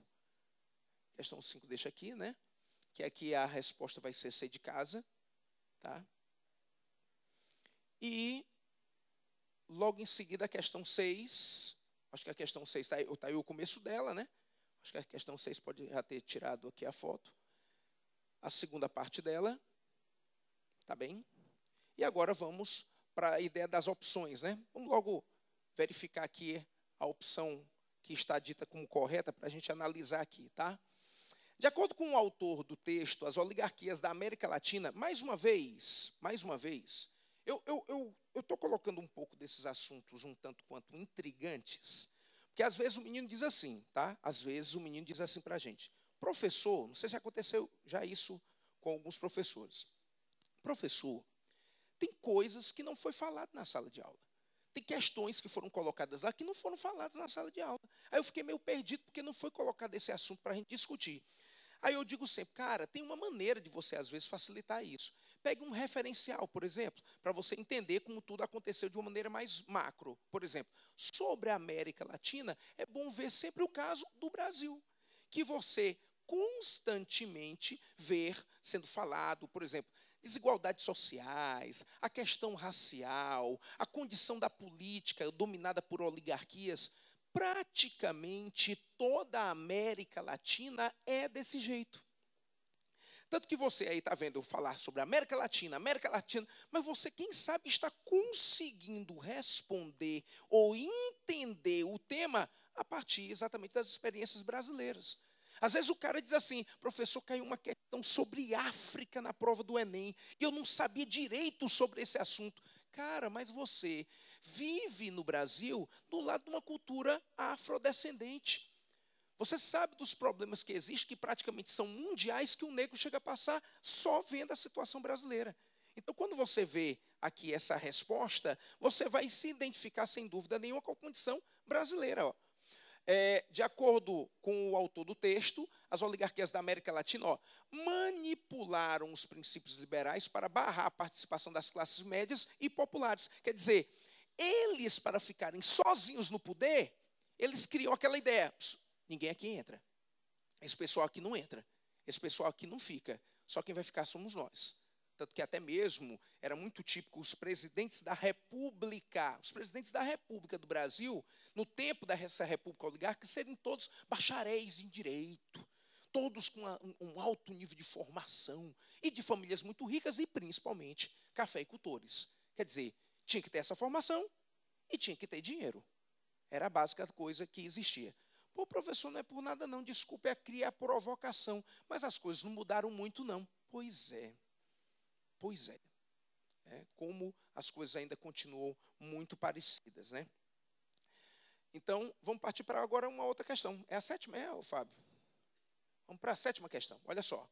questão 5 deixa aqui, que aqui a resposta vai ser C de casa, tá? E logo em seguida a questão 6, acho que a questão 6 está aí o começo dela, Acho que a questão 6 pode já ter tirado aqui a foto. A segunda parte dela, tá bem? E agora vamos para a ideia das opções, Vamos logo verificar aqui a opção que está dita como correta para a gente analisar aqui, tá? De acordo com o autor do texto, as oligarquias da América Latina, mais uma vez, eu estou colocando um pouco desses assuntos um tanto quanto intrigantes, porque às vezes o menino diz assim, tá? Às vezes o menino diz assim para a gente, professor, não sei se aconteceu já isso com alguns professores. Professor, tem coisas que não foi falado na sala de aula. Tem questões que foram colocadas lá que não foram faladas na sala de aula. Aí eu fiquei meio perdido porque não foi colocado esse assunto para a gente discutir. Aí eu digo sempre, cara, tem uma maneira de você às vezes facilitar isso. pegue um referencial, por exemplo, para você entender como tudo aconteceu de uma maneira mais macro. Por exemplo, sobre a América Latina, é bom ver sempre o caso do Brasil, que você constantemente vê sendo falado, por exemplo, desigualdades sociais, a questão racial, a condição da política dominada por oligarquias. Praticamente toda a América Latina é desse jeito. Tanto que você aí está vendo eu falar sobre a América Latina, mas você, quem sabe, está conseguindo responder ou entender o tema a partir exatamente das experiências brasileiras. Às vezes o cara diz assim, professor, caiu uma questão sobre África na prova do Enem, e eu não sabia direito sobre esse assunto. Cara, mas você vive no Brasil do lado de uma cultura afrodescendente. Você sabe dos problemas que existem, que praticamente são mundiais, que o negro chega a passar só vendo a situação brasileira. Então, quando você vê aqui essa resposta, você vai se identificar, sem dúvida nenhuma, com a condição brasileira. De acordo com o autor do texto, as oligarquias da América Latina manipularam os princípios liberais para barrar a participação das classes médias e populares. Quer dizer, eles, para ficarem sozinhos no poder, eles criam aquela ideia: ninguém aqui entra, esse pessoal aqui não entra, esse pessoal aqui não fica, só quem vai ficar somos nós. Tanto que até mesmo era muito típico os presidentes da República do Brasil, no tempo dessa República Oligárquica, serem todos bacharéis em direito, todos com um alto nível de formação, e de famílias muito ricas, e principalmente cafeicultores. Quer dizer, tinha que ter essa formação e tinha que ter dinheiro. Era a básica coisa que existia. Pô, professor, não é por nada não, desculpe, é criar provocação, mas as coisas não mudaram muito não. Pois é. Como as coisas ainda continuam muito parecidas, né? Então, vamos partir para agora uma outra questão. É a sétima, Fábio? Vamos para a sétima questão, olha só.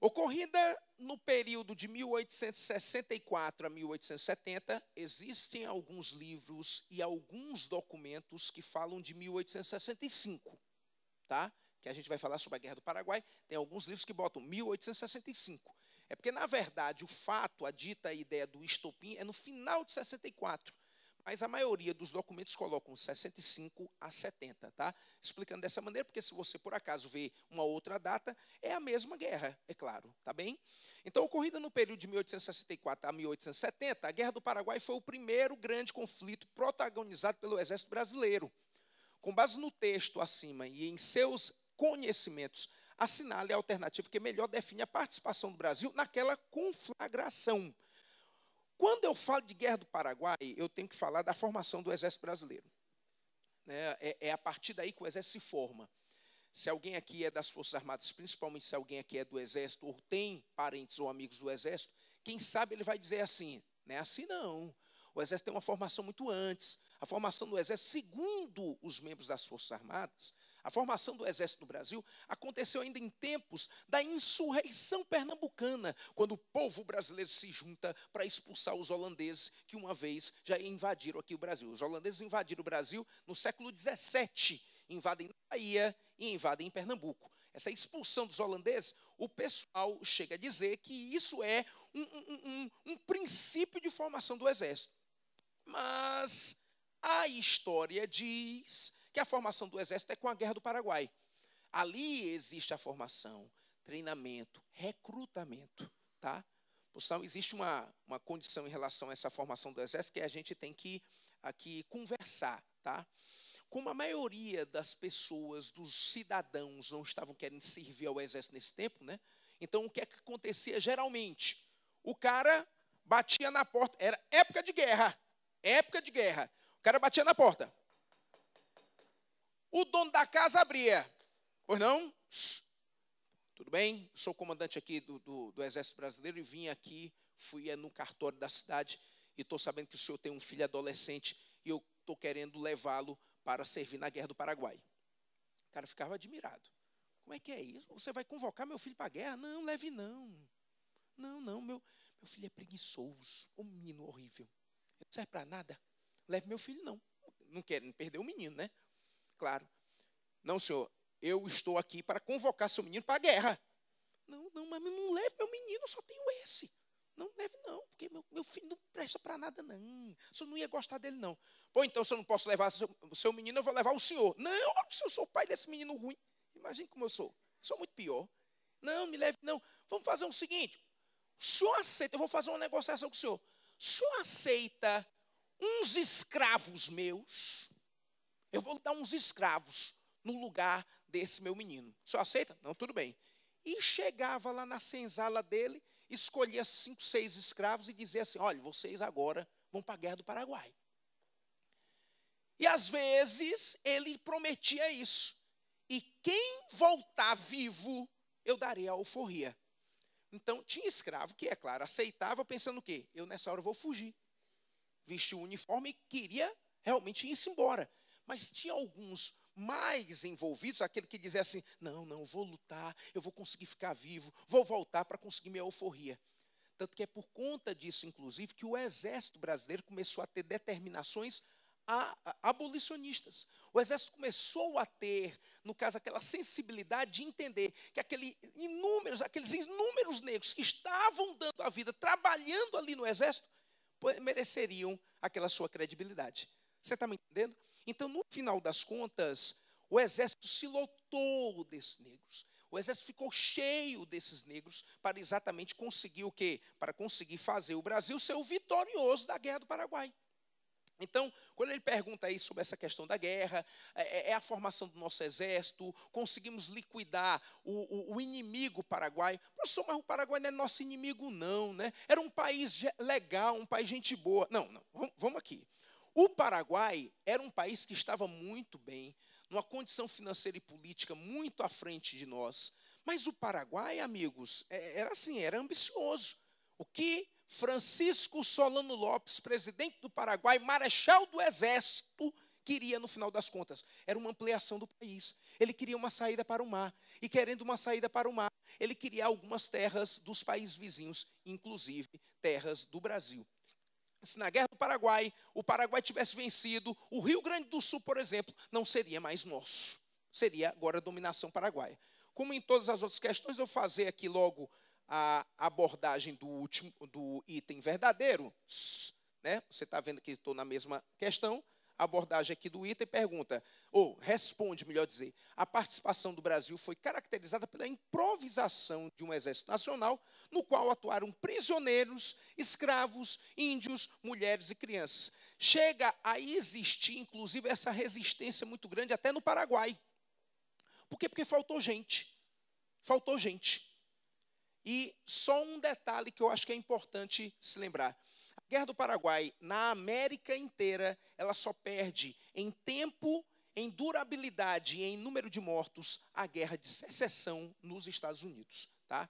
Ocorrida no período de 1864 a 1870, existem alguns livros e alguns documentos que falam de 1865, tá? Que a gente vai falar sobre a Guerra do Paraguai. Tem alguns livros que botam 1865. É porque, na verdade, o fato, a dita ideia do estopim é no final de 64. Mas a maioria dos documentos colocam 65 a 70, tá? Explicando dessa maneira, porque se você, por acaso, vê uma outra data, é a mesma guerra, é claro, tá bem? Então, ocorrida no período de 1864 a 1870, a Guerra do Paraguai foi o primeiro grande conflito protagonizado pelo Exército Brasileiro. Com base no texto acima e em seus conhecimentos, assinale a alternativa que melhor define a participação do Brasil naquela conflagração. Quando eu falo de Guerra do Paraguai, eu tenho que falar da formação do Exército Brasileiro. É a partir daí que o Exército se forma. Se alguém aqui é das Forças Armadas, principalmente se alguém aqui é do Exército, ou tem parentes ou amigos do Exército, quem sabe ele vai dizer assim, não é assim não. O Exército tem uma formação muito antes. A formação do Exército, segundo os membros das Forças Armadas, a formação do Exército no Brasil aconteceu ainda em tempos da insurreição pernambucana, quando o povo brasileiro se junta para expulsar os holandeses que uma vez já invadiram aqui o Brasil. Os holandeses invadiram o Brasil no século XVII, invadem na Bahia e invadem em Pernambuco. Essa expulsão dos holandeses, o pessoal chega a dizer que isso é um princípio de formação do Exército. Mas a história diz que a formação do Exército é com a Guerra do Paraguai. Ali existe a formação, treinamento, recrutamento, tá? Por sinal, existe uma condição em relação a essa formação do Exército que a gente tem que aqui conversar, tá? Como a maioria das pessoas, dos cidadãos, não estavam querendo servir ao Exército nesse tempo, né? Então, o que é que acontecia geralmente? O cara batia na porta, era época de guerra, o cara batia na porta. O dono da casa abria. Pois não? Tudo bem? Eu sou comandante aqui do Exército Brasileiro e vim aqui, fui no cartório da cidade e estou sabendo que o senhor tem um filho adolescente e eu estou querendo levá-lo para servir na Guerra do Paraguai. O cara ficava admirado. Como é que é isso? Você vai convocar meu filho para a guerra? Não, leve não. Não, meu filho é preguiçoso, um menino horrível. Não serve para nada. Leve meu filho não. Não querem perder o menino, né? Claro. Não, senhor, eu estou aqui para convocar seu menino para a guerra. Não, mas não leve meu menino, eu só tenho esse. Não leve não, porque meu filho não presta para nada não. O senhor não ia gostar dele não. Pô, então se eu não posso levar o seu menino, eu vou levar o senhor. Não, se eu sou o pai desse menino ruim. Imagine como eu sou. Eu sou muito pior. Não, me leve não. Vamos fazer o seguinte. O senhor aceita, eu vou fazer uma negociação com o senhor. O senhor aceita uns escravos meus? Eu vou dar uns escravos no lugar desse meu menino. O senhor aceita? Não, tudo bem. E chegava lá na senzala dele, escolhia 5, 6 escravos e dizia assim, olha, vocês agora vão para a Guerra do Paraguai. E às vezes ele prometia isso. E quem voltar vivo, eu darei a alforria. Então tinha escravo que, é claro, aceitava pensando o quê? Eu nessa hora vou fugir. Vestiu o uniforme e queria realmente ir-se embora. Mas tinha alguns mais envolvidos, aquele que dizia assim, não, vou lutar, eu vou conseguir ficar vivo, vou voltar para conseguir minha alforria. Tanto que é por conta disso, inclusive, que o exército brasileiro começou a ter determinações abolicionistas. O exército começou a ter, no caso, aquela sensibilidade de entender que aqueles inúmeros negros que estavam dando a vida, trabalhando ali no exército, mereceriam aquela sua credibilidade. Você está me entendendo? Então, no final das contas, o exército se lotou desses negros. O exército ficou cheio desses negros para exatamente conseguir o quê? Para conseguir fazer o Brasil ser o vitorioso da Guerra do Paraguai. Então, quando ele pergunta aí sobre essa questão da guerra, é a formação do nosso exército, conseguimos liquidar o inimigo paraguaio. Professor, mas o Paraguai não é nosso inimigo não, né? Era um país legal, um país gente boa. Não, vamos aqui. O Paraguai era um país que estava muito bem, numa condição financeira e política muito à frente de nós. Mas o Paraguai, amigos, era ambicioso. O que Francisco Solano Lopes, presidente do Paraguai, marechal do Exército, queria no final das contas? Era uma ampliação do país. Ele queria uma saída para o mar. E querendo uma saída para o mar, ele queria algumas terras dos países vizinhos, inclusive terras do Brasil. Se na Guerra do Paraguai, o Paraguai tivesse vencido, o Rio Grande do Sul, por exemplo, não seria mais nosso. Seria agora a dominação paraguaia. Como em todas as outras questões, eu vou fazer aqui logo a abordagem do item verdadeiro. Né? Você está vendo que estou na mesma questão. A abordagem aqui do item pergunta, ou responde, melhor dizer, a participação do Brasil foi caracterizada pela improvisação de um exército nacional, no qual atuaram prisioneiros, escravos, índios, mulheres e crianças. Chega a existir, inclusive, essa resistência muito grande até no Paraguai. Por quê? Porque faltou gente. Faltou gente. E só um detalhe que eu acho que é importante se lembrar. A Guerra do Paraguai, na América inteira, ela só perde em tempo, em durabilidade e em número de mortos a Guerra de Secessão nos Estados Unidos. Tá?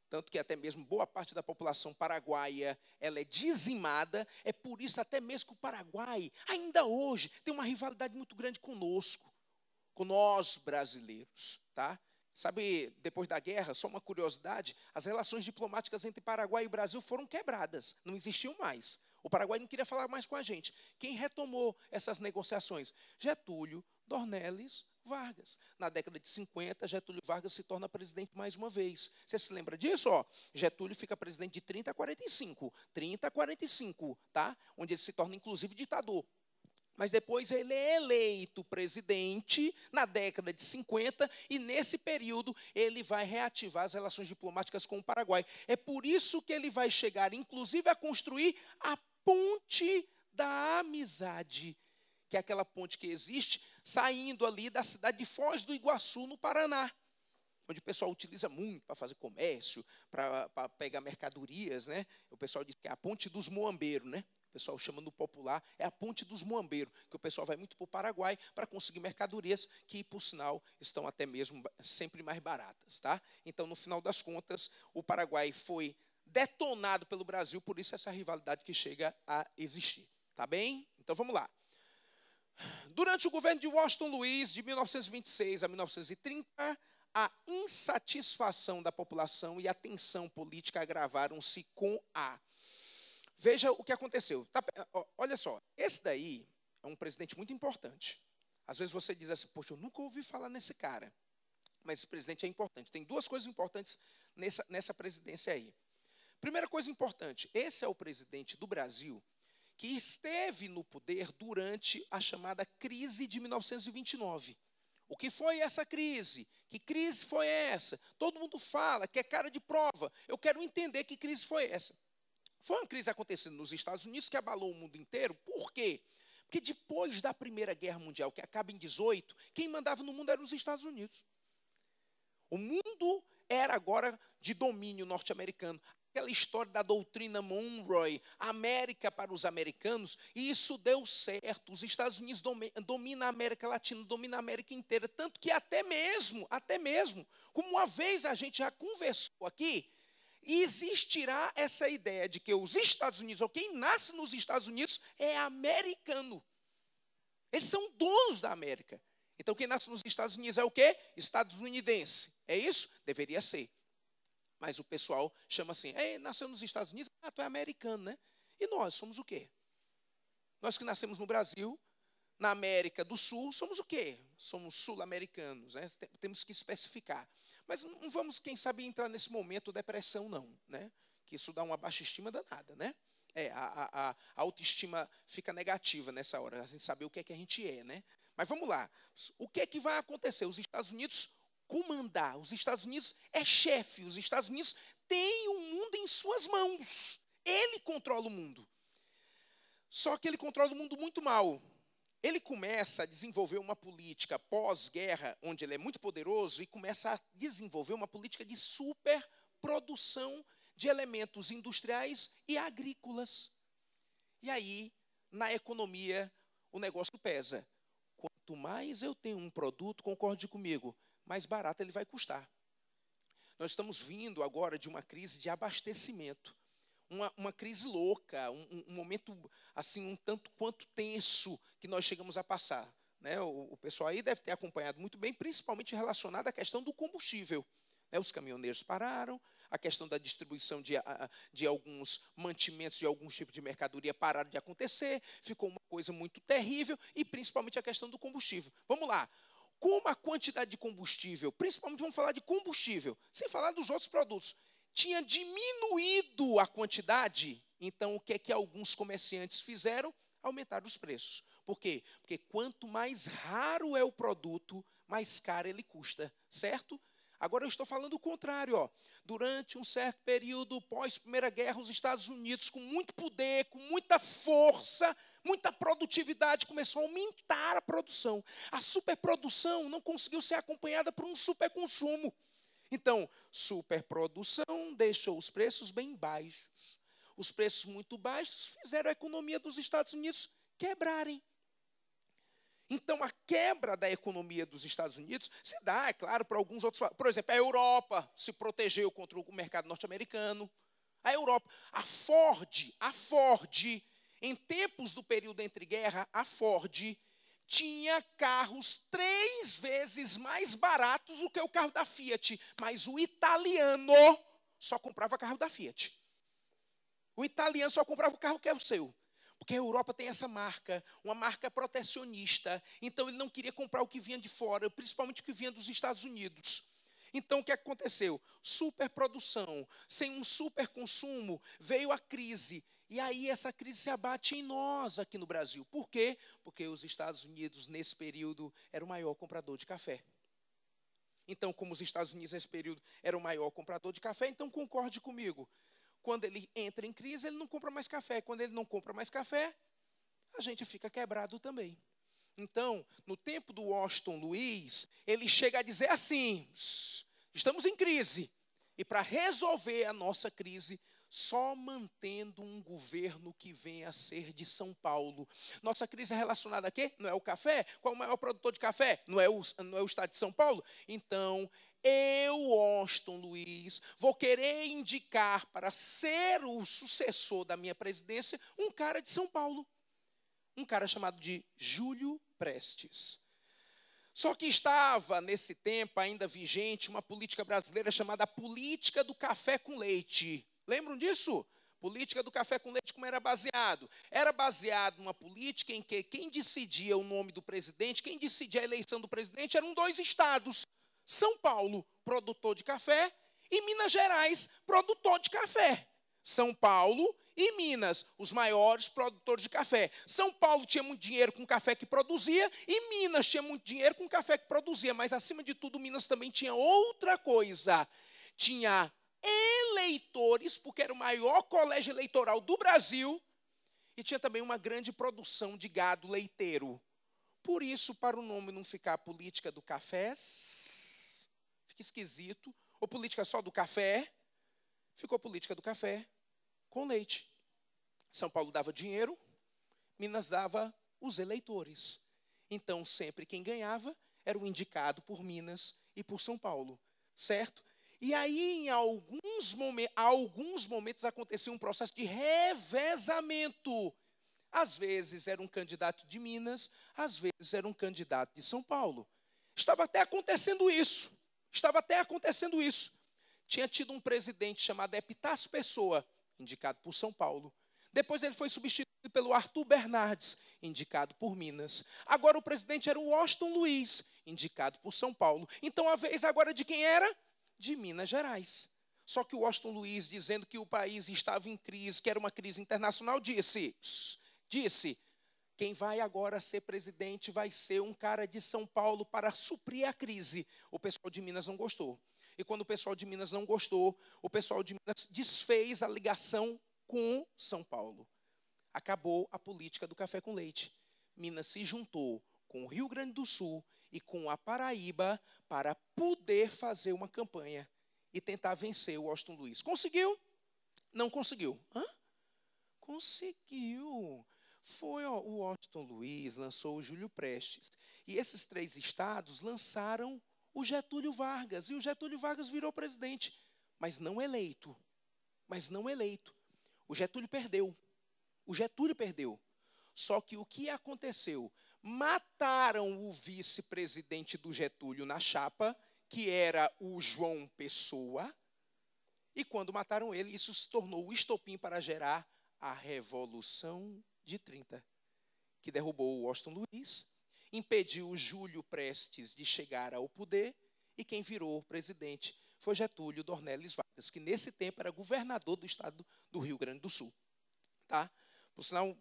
Tanto que até mesmo boa parte da população paraguaia ela é dizimada. É por isso até mesmo que o Paraguai, ainda hoje, tem uma rivalidade muito grande conosco, com nós brasileiros. Tá? Sabe, depois da guerra, só uma curiosidade, as relações diplomáticas entre Paraguai e Brasil foram quebradas, não existiam mais. O Paraguai não queria falar mais com a gente. Quem retomou essas negociações? Getúlio Dornelles Vargas. Na década de 50, Getúlio Vargas se torna presidente mais uma vez. Você se lembra disso? Getúlio fica presidente de 30 a 45. 30 a 45, tá? Onde ele se torna, inclusive, ditador. Mas depois ele é eleito presidente na década de 50 e nesse período ele vai reativar as relações diplomáticas com o Paraguai. É por isso que ele vai chegar, inclusive, a construir a ponte da amizade, que é aquela ponte que existe saindo ali da cidade de Foz do Iguaçu, no Paraná, onde o pessoal utiliza muito para fazer comércio, para pegar mercadorias, né? O pessoal diz que é a ponte dos moambeiros, né? O pessoal chama no popular, é a ponte dos moambeiros, que o pessoal vai muito para o Paraguai para conseguir mercadorias que, por sinal, estão até mesmo sempre mais baratas. Tá? Então, no final das contas, o Paraguai foi detonado pelo Brasil, por isso essa rivalidade que chega a existir. Tá bem? Então, vamos lá. Durante o governo de Washington Luiz, de 1926 a 1930, a insatisfação da população e a tensão política agravaram-se com a... Veja o que aconteceu. Tá, olha só, esse daí é um presidente muito importante. Às vezes você diz assim, poxa, eu nunca ouvi falar nesse cara. Mas esse presidente é importante. Tem duas coisas importantes nessa presidência aí. Primeira coisa importante, esse é o presidente do Brasil que esteve no poder durante a chamada crise de 1929. O que foi essa crise? Que crise foi essa? Todo mundo fala que é cara de prova. Eu quero entender que crise foi essa. Foi uma crise acontecendo nos Estados Unidos que abalou o mundo inteiro. Por quê? Porque depois da Primeira Guerra Mundial, que acaba em 18, quem mandava no mundo eram os Estados Unidos. O mundo era agora de domínio norte-americano. Aquela história da doutrina Monroe, América para os americanos, e isso deu certo. Os Estados Unidos dominam a América Latina, dominam a América inteira, tanto que até mesmo, como uma vez a gente já conversou aqui, existirá essa ideia de que os Estados Unidos, ou quem nasce nos Estados Unidos, é americano. Eles são donos da América. Então, quem nasce nos Estados Unidos é o quê? Estadunidense. É isso? Deveria ser. Mas o pessoal chama assim, nasceu nos Estados Unidos, tu é americano, né? E nós somos o quê? Nós que nascemos no Brasil, na América do Sul, somos o quê? Somos sul-americanos, né? Temos que especificar. Mas não vamos, quem sabe, entrar nesse momento depressão, não, né? Que isso dá uma baixa estima danada, né? A autoestima fica negativa nessa hora, a gente saber o que é que a gente é, né? Mas vamos lá, o que é que vai acontecer? Os Estados Unidos comandar, os Estados Unidos é chefe, os Estados Unidos têm o mundo em suas mãos, ele controla o mundo. Só que ele controla o mundo muito mal. Ele começa a desenvolver uma política pós-guerra, onde ele é muito poderoso, e começa a desenvolver uma política de superprodução de elementos industriais e agrícolas. E aí, na economia, o negócio pesa. Quanto mais eu tenho um produto, concorde comigo, mais barato ele vai custar. Nós estamos vindo agora de uma crise de abastecimento. Uma crise louca, um momento assim um tanto quanto tenso que nós chegamos a passar, né? O pessoal aí deve ter acompanhado muito bem, principalmente relacionado à questão do combustível, né? Os caminhoneiros pararam, a questão da distribuição de alguns mantimentos, de alguns tipos de mercadoria pararam de acontecer, ficou uma coisa muito terrível, e principalmente a questão do combustível. Vamos lá. Como a quantidade de combustível, principalmente vamos falar de combustível, sem falar dos outros produtos, tinha diminuído a quantidade, então o que é que alguns comerciantes fizeram? Aumentaram os preços. Por quê? Porque quanto mais raro é o produto, mais caro ele custa, certo? Agora eu estou falando o contrário, ó. Durante um certo período pós-Primeira Guerra, os Estados Unidos, com muito poder, com muita força, muita produtividade, começou a aumentar a produção. A superprodução não conseguiu ser acompanhada por um superconsumo. Então, superprodução deixou os preços bem baixos. Os preços muito baixos fizeram a economia dos Estados Unidos quebrarem. Então, a quebra da economia dos Estados Unidos se dá, é claro, para alguns outros. Por exemplo, a Europa se protegeu contra o mercado norte-americano. A Europa, a Ford, em tempos do período entre guerra, a Ford tinha carros 3 vezes mais baratos do que o carro da Fiat. Mas o italiano só comprava carro da Fiat. O italiano só comprava o carro que é o seu. Porque a Europa tem essa marca, uma marca protecionista. Então, ele não queria comprar o que vinha de fora, principalmente o que vinha dos Estados Unidos. Então, o que aconteceu? Superprodução. Sem um superconsumo, veio a crise. E aí, essa crise se abate em nós aqui no Brasil. Por quê? Porque os Estados Unidos, nesse período, era o maior comprador de café. Então, como os Estados Unidos, nesse período, era o maior comprador de café, então concorde comigo. Quando ele entra em crise, ele não compra mais café. Quando ele não compra mais café, a gente fica quebrado também. Então, no tempo do Washington Luiz, ele chega a dizer assim, estamos em crise. E para resolver a nossa crise, só mantendo um governo que venha a ser de São Paulo. Nossa crise é relacionada a quê? Não é o café? Qual é o maior produtor de café? Não é o estado de São Paulo? Então, eu, Washington Luiz, vou querer indicar para ser o sucessor da minha presidência um cara de São Paulo. Um cara chamado de Júlio Prestes. Só que estava, nesse tempo, ainda vigente, uma política brasileira chamada política do café com leite. Lembram disso? Política do café com leite, como era baseado? Era baseado numa política em que quem decidia o nome do presidente, quem decidia a eleição do presidente, eram 2 estados. São Paulo, produtor de café, E Minas Gerais, produtor de café. São Paulo e Minas, os maiores produtores de café. São Paulo tinha muito dinheiro com o café que produzia e Minas tinha muito dinheiro com o café que produzia. Mas, acima de tudo, Minas também tinha outra coisa. Tinha eleitores, porque era o maior colégio eleitoral do Brasil, e tinha também uma grande produção de gado leiteiro. Por isso, para o nome não ficar política do café, fica esquisito, ou política só do café, ficou política do café com leite. São Paulo dava dinheiro, Minas dava os eleitores. Então, sempre quem ganhava era o indicado por Minas e por São Paulo, certo? E aí, em alguns momentos, acontecia um processo de revezamento. Às vezes era um candidato de Minas, às vezes era um candidato de São Paulo. Estava até acontecendo isso. Tinha tido um presidente chamado Epitácio Pessoa, indicado por São Paulo. Depois ele foi substituído pelo Arthur Bernardes, indicado por Minas. Agora o presidente era o Washington Luiz, indicado por São Paulo. Então a vez agora de quem era? De Minas Gerais. Só que o Washington Luiz, dizendo que o país estava em crise, que era uma crise internacional, disse, quem vai agora ser presidente vai ser um cara de São Paulo para suprir a crise. O pessoal de Minas não gostou. E quando o pessoal de Minas não gostou, o pessoal de Minas desfez a ligação com São Paulo. Acabou a política do café com leite. Minas se juntou com o Rio Grande do Sul e com a Paraíba para poder fazer uma campanha e tentar vencer o Washington Luiz. Conseguiu? Não conseguiu. Conseguiu. Foi o Washington Luiz, lançou o Júlio Prestes. E esses 3 estados lançaram o Getúlio Vargas. E o Getúlio Vargas virou presidente, mas não eleito. O Getúlio perdeu. Só que o que aconteceu? Mataram o vice-presidente do Getúlio na chapa, que era o João Pessoa. E quando mataram ele, isso se tornou o estopim para gerar a Revolução de 30, que derrubou o Washington Luiz, impediu o Júlio Prestes de chegar ao poder, e quem virou presidente foi Getúlio Dornelles Vargas, que nesse tempo era governador do estado do Rio Grande do Sul. Tá? Por sinal,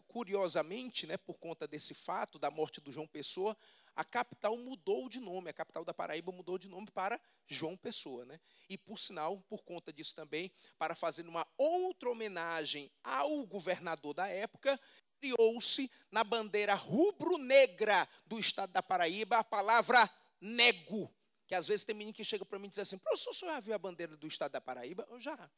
curiosamente, né, por conta desse fato da morte do João Pessoa, a capital mudou de nome, a capital da Paraíba mudou de nome para João Pessoa. Né? E, por sinal, por conta disso também, para fazer uma outra homenagem ao governador da época, criou-se na bandeira rubro-negra do estado da Paraíba a palavra nego, que às vezes tem menino que chega para mim e diz assim, professor, o senhor já viu a bandeira do estado da Paraíba? Eu já.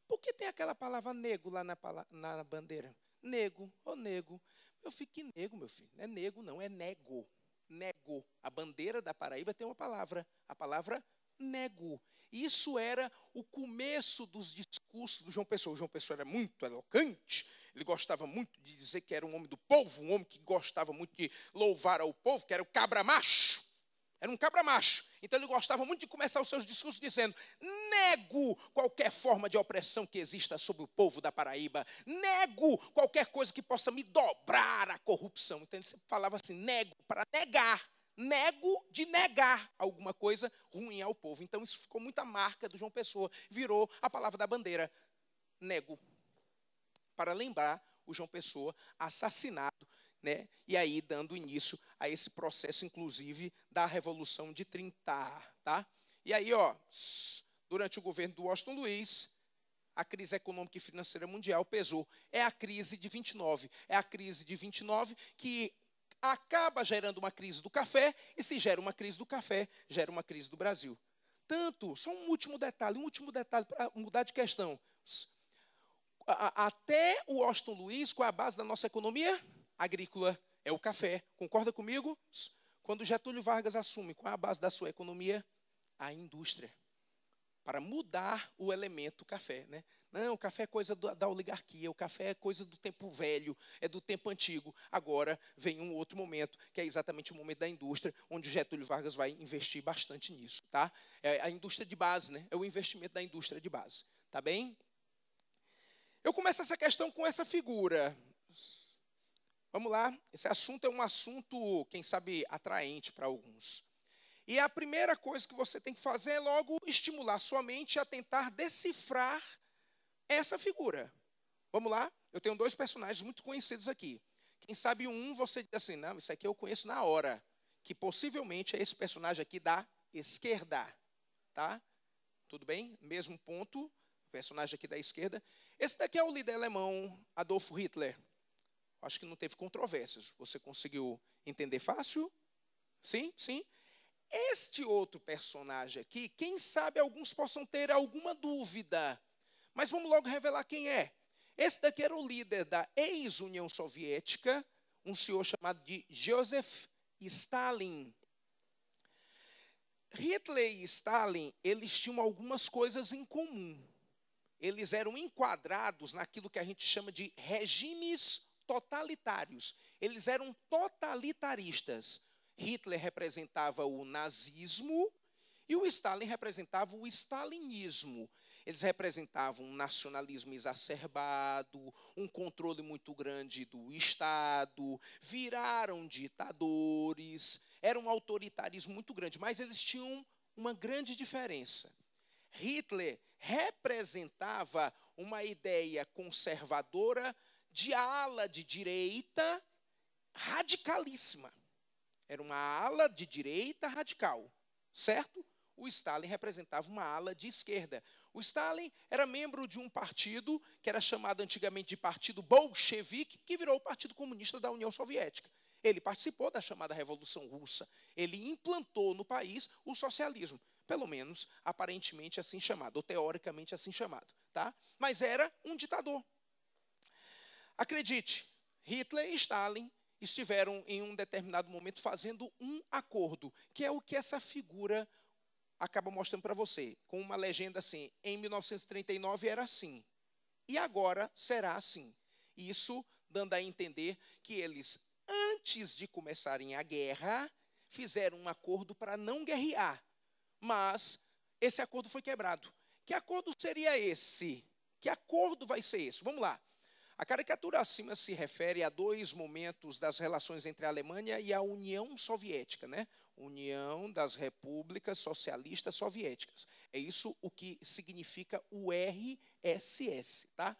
Por que tem aquela palavra nego lá na bandeira? Nego, nego. Eu fico, que nego, meu filho? Não é nego, não, é nego. Nego. A bandeira da Paraíba tem uma palavra, a palavra nego. Isso era o começo dos discursos do João Pessoa. O João Pessoa era muito eloquente, ele gostava muito de dizer que era um homem do povo, um homem que gostava muito de louvar ao povo, que era o cabra macho. Era um cabra macho. Então ele gostava muito de começar os seus discursos dizendo, nego qualquer forma de opressão que exista sobre o povo da Paraíba, nego qualquer coisa que possa me dobrar a corrupção. Então ele sempre falava assim, nego, para negar, nego de negar alguma coisa ruim ao povo. Então isso ficou muita marca do João Pessoa, virou a palavra da bandeira, nego, para lembrar o João Pessoa assassinado, né? E aí dando início a esse processo, inclusive, da Revolução de 30. Tá? E aí, durante o governo do Washington Luiz, a crise econômica e financeira mundial pesou. É a crise de 29. É a crise de 29 que acaba gerando uma crise do café, e se gera uma crise do café, gera uma crise do Brasil. Tanto, só um último detalhe para mudar de questão. Até o Washington Luiz, qual é a base da nossa economia? Agrícola, é o café. Concorda comigo? Quando Getúlio Vargas assume, qual é a base da sua economia? A indústria. Para mudar o elemento café. Né? Não, o café é coisa da oligarquia, o café é coisa do tempo velho, é do tempo antigo. Agora vem um outro momento, que é exatamente o momento da indústria, onde Getúlio Vargas vai investir bastante nisso. Tá? É a indústria de base, né? É o investimento da indústria de base. Tá bem? Eu começo essa questão com essa figura. Vamos lá, esse assunto é um assunto, quem sabe, atraente para alguns. E a primeira coisa que você tem que fazer é logo estimular sua mente a tentar decifrar essa figura. Vamos lá? Eu tenho dois personagens muito conhecidos aqui. Quem sabe um, você diz assim, não, isso aqui eu conheço na hora. Que possivelmente é esse personagem aqui da esquerda. Tá? Tudo bem? Mesmo ponto, o personagem aqui da esquerda. Esse daqui é o líder alemão Adolf Hitler. Acho que não teve controvérsias. Você conseguiu entender fácil? Sim, sim. Este outro personagem aqui, quem sabe alguns possam ter alguma dúvida. Mas vamos logo revelar quem é. Esse daqui era o líder da ex-União Soviética, um senhor chamado de Joseph Stalin. Hitler e Stalin, eles tinham algumas coisas em comum. Eles eram enquadrados naquilo que a gente chama de regimes totalitários. Eles eram totalitaristas. Hitler representava o nazismo e o Stalin representava o stalinismo. Eles representavam um nacionalismo exacerbado, um controle muito grande do Estado, viraram ditadores, era um autoritarismo muito grande, mas eles tinham uma grande diferença. Hitler representava uma ideia conservadora de ala de direita radicalíssima. Era uma ala de direita radical, certo? O Stalin representava uma ala de esquerda. O Stalin era membro de um partido que era chamado antigamente de Partido Bolchevique, que virou o Partido Comunista da União Soviética. Ele participou da chamada Revolução Russa. Ele implantou no país o socialismo, pelo menos aparentemente assim chamado, ou teoricamente assim chamado. Tá? Mas era um ditador. Acredite, Hitler e Stalin estiveram em um determinado momento fazendo um acordo, que é o que essa figura acaba mostrando para você, com uma legenda assim, em 1939 era assim, e agora será assim. Isso dando a entender que eles, antes de começarem a guerra, fizeram um acordo para não guerrear, mas esse acordo foi quebrado. Que acordo seria esse? Que acordo vai ser esse? Vamos lá. A caricatura acima se refere a dois momentos das relações entre a Alemanha e a União Soviética, né? União das Repúblicas Socialistas Soviéticas. É isso o que significa o RSS, tá?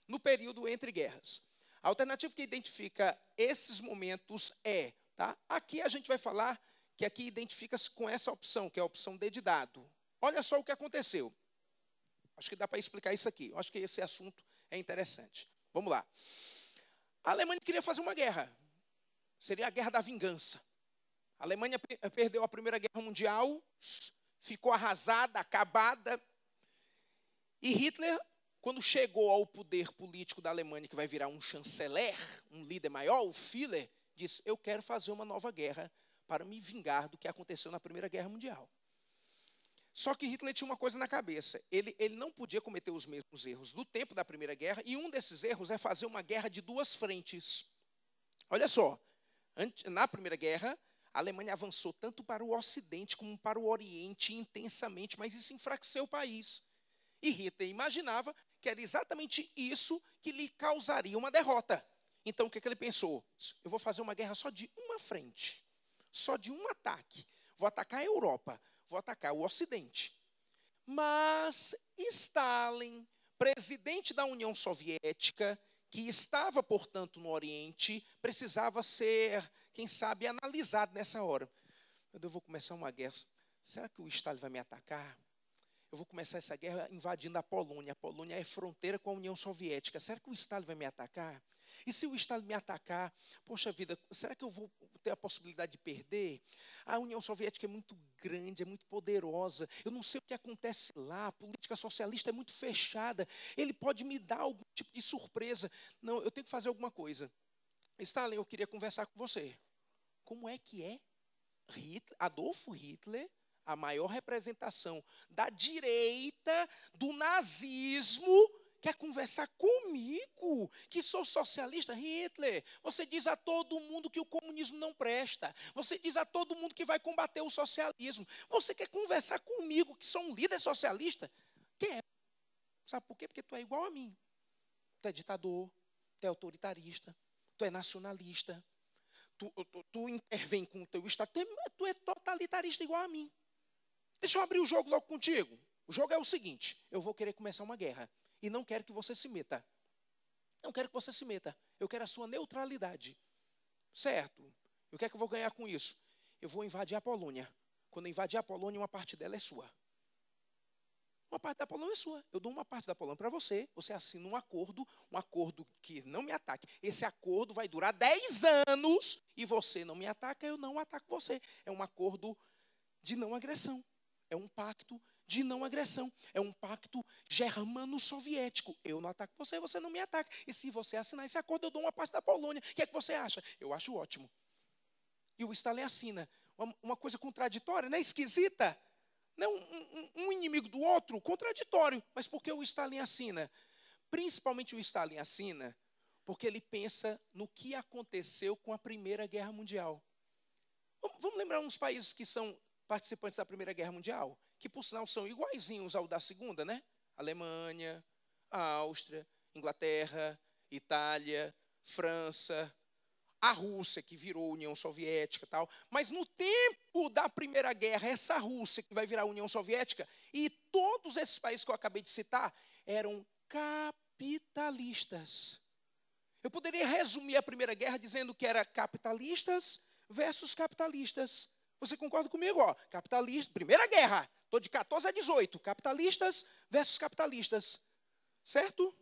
No período entre guerras. A alternativa que identifica esses momentos é, tá? Aqui a gente vai falar que aqui identifica-se com essa opção, que é a opção D de dado. Olha só o que aconteceu. Acho que dá para explicar isso aqui. Acho que esse assunto é interessante. Vamos lá. A Alemanha queria fazer uma guerra. Seria a guerra da vingança. A Alemanha perdeu a Primeira Guerra Mundial, ficou arrasada, acabada. E Hitler, quando chegou ao poder político da Alemanha, que vai virar um chanceler, um líder maior, o Führer, disse, eu quero fazer uma nova guerra para me vingar do que aconteceu na Primeira Guerra Mundial. Só que Hitler tinha uma coisa na cabeça. Ele não podia cometer os mesmos erros do tempo da Primeira Guerra, e um desses erros é fazer uma guerra de duas frentes. Olha só, na Primeira Guerra, a Alemanha avançou tanto para o Ocidente como para o Oriente intensamente, mas isso enfraqueceu o país. E Hitler imaginava que era exatamente isso que lhe causaria uma derrota. Então, o que ele pensou? Eu vou fazer uma guerra só de uma frente, só de um ataque. Vou atacar a Europa, vou atacar o Ocidente. Mas Stalin, presidente da União Soviética, que estava, portanto, no Oriente, precisava ser, quem sabe, analisado nessa hora. Eu vou começar uma guerra. Será que o Stalin vai me atacar? Eu vou começar essa guerra invadindo a Polônia. A Polônia é fronteira com a União Soviética. Será que o Stalin vai me atacar? E se o Stalin me atacar, poxa vida, será que eu vou ter a possibilidade de perder? A União Soviética é muito grande, é muito poderosa. Eu não sei o que acontece lá, a política socialista é muito fechada. Ele pode me dar algum tipo de surpresa. Não, eu tenho que fazer alguma coisa. Stalin, eu queria conversar com você. Como é que é? Adolf Hitler, a maior representação da direita, do nazismo, quer conversar comigo, que sou socialista? Hitler, você diz a todo mundo que o comunismo não presta. Você diz a todo mundo que vai combater o socialismo. Você quer conversar comigo, que sou um líder socialista? Quer. Sabe por quê? Porque tu é igual a mim. Tu é ditador, tu é autoritarista, tu é nacionalista. tu intervém com o teu Estado, tu é totalitarista igual a mim. Deixa eu abrir o jogo logo contigo. O jogo é o seguinte, eu vou querer começar uma guerra e não quero que você se meta. Não quero que você se meta. Eu quero a sua neutralidade. Certo? E o que é que eu vou ganhar com isso? Eu vou invadir a Polônia. Quando eu invadir a Polônia, uma parte dela é sua. Uma parte da Polônia é sua. Eu dou uma parte da Polônia para você. Você assina um acordo que não me ataque. Esse acordo vai durar 10 anos e você não me ataca, eu não ataco você. É um acordo de não agressão. É um pacto de não agressão. É um pacto germano-soviético. Eu não ataco você, você não me ataca. E se você assinar esse acordo, eu dou uma parte da Polônia. O que é que você acha? Eu acho ótimo. E o Stalin assina. Uma coisa contraditória, né? Esquisita. Não, um inimigo do outro, contraditório. Mas por que o Stalin assina? Principalmente o Stalin assina porque ele pensa no que aconteceu com a Primeira Guerra Mundial. Vamos lembrar uns países que são participantes da Primeira Guerra Mundial, que por sinal são iguaizinhos ao da Segunda, né? Alemanha, Áustria, Inglaterra, Itália, França, a Rússia, que virou União Soviética e tal. Mas no tempo da Primeira Guerra, essa Rússia que vai virar União Soviética, e todos esses países que eu acabei de citar, eram capitalistas. Eu poderia resumir a Primeira Guerra dizendo que era capitalistas versus capitalistas. Você concorda comigo? Ó, capitalista, Primeira Guerra, estou de 14 a 18, capitalistas versus capitalistas. Certo?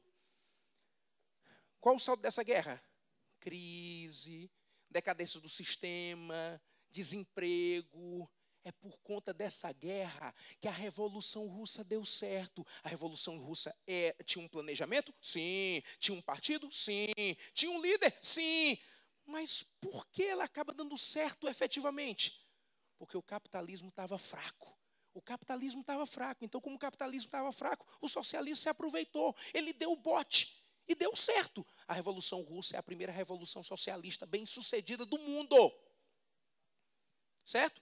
Qual o saldo dessa guerra? Crise, decadência do sistema, desemprego. É por conta dessa guerra que a Revolução Russa deu certo. A Revolução Russa tinha um planejamento? Sim. Tinha um partido? Sim. Tinha um líder? Sim. Mas por que ela acaba dando certo efetivamente? Porque o capitalismo estava fraco. O capitalismo estava fraco. Então, como o capitalismo estava fraco, o socialismo se aproveitou. Ele deu o bote. E deu certo. A Revolução Russa é a primeira revolução socialista bem-sucedida do mundo. Certo?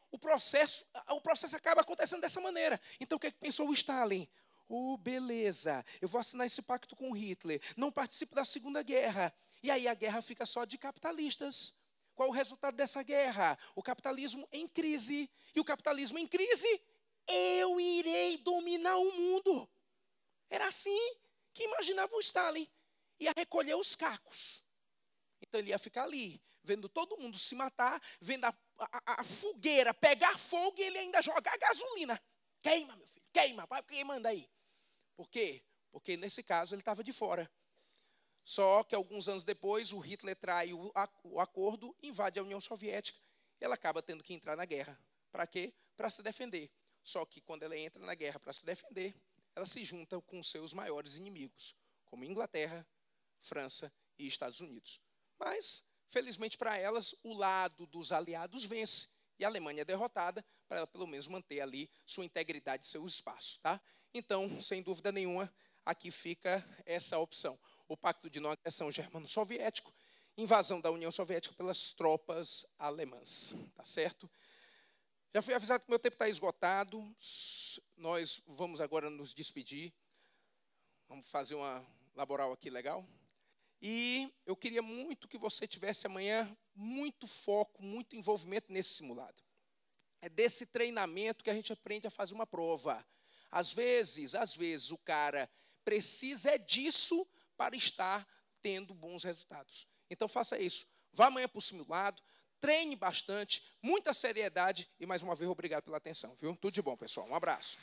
O processo acaba acontecendo dessa maneira. Então, o que é que pensou o Stalin? Beleza, eu vou assinar esse pacto com Hitler. Não participo da Segunda Guerra. E aí a guerra fica só de capitalistas. Qual o resultado dessa guerra? O capitalismo em crise. E o capitalismo em crise, eu irei dominar o mundo. Era assim que imaginava o Stalin. Ia recolher os cacos. Então ele ia ficar ali, vendo todo mundo se matar, vendo a fogueira pegar fogo e ele ainda jogar gasolina. Queima, meu filho, queima, vai queimando aí. Por quê? Porque nesse caso ele estava de fora. Só que alguns anos depois o Hitler trai o acordo, invade a União Soviética. Ela acaba tendo que entrar na guerra. Para quê? Para se defender. Só que quando ela entra na guerra para se defender, ela se junta com seus maiores inimigos, como Inglaterra, França e Estados Unidos. Mas, felizmente para elas, o lado dos aliados vence e a Alemanha é derrotada para ela pelo menos manter ali sua integridade e seu espaço. Tá? Então, sem dúvida nenhuma, aqui fica essa opção. O Pacto de Não Agressão Germano-Soviético, invasão da União Soviética pelas tropas alemãs. Tá certo? Já fui avisado que meu tempo está esgotado. Nós vamos agora nos despedir. Vamos fazer uma laboral aqui legal. E eu queria muito que você tivesse amanhã muito foco, muito envolvimento nesse simulado. É desse treinamento que a gente aprende a fazer uma prova. Às vezes o cara precisa disso para estar tendo bons resultados. Então faça isso. Vá amanhã para o simulado, treine bastante, muita seriedade e mais uma vez obrigado pela atenção, viu? Tudo de bom, pessoal. Um abraço.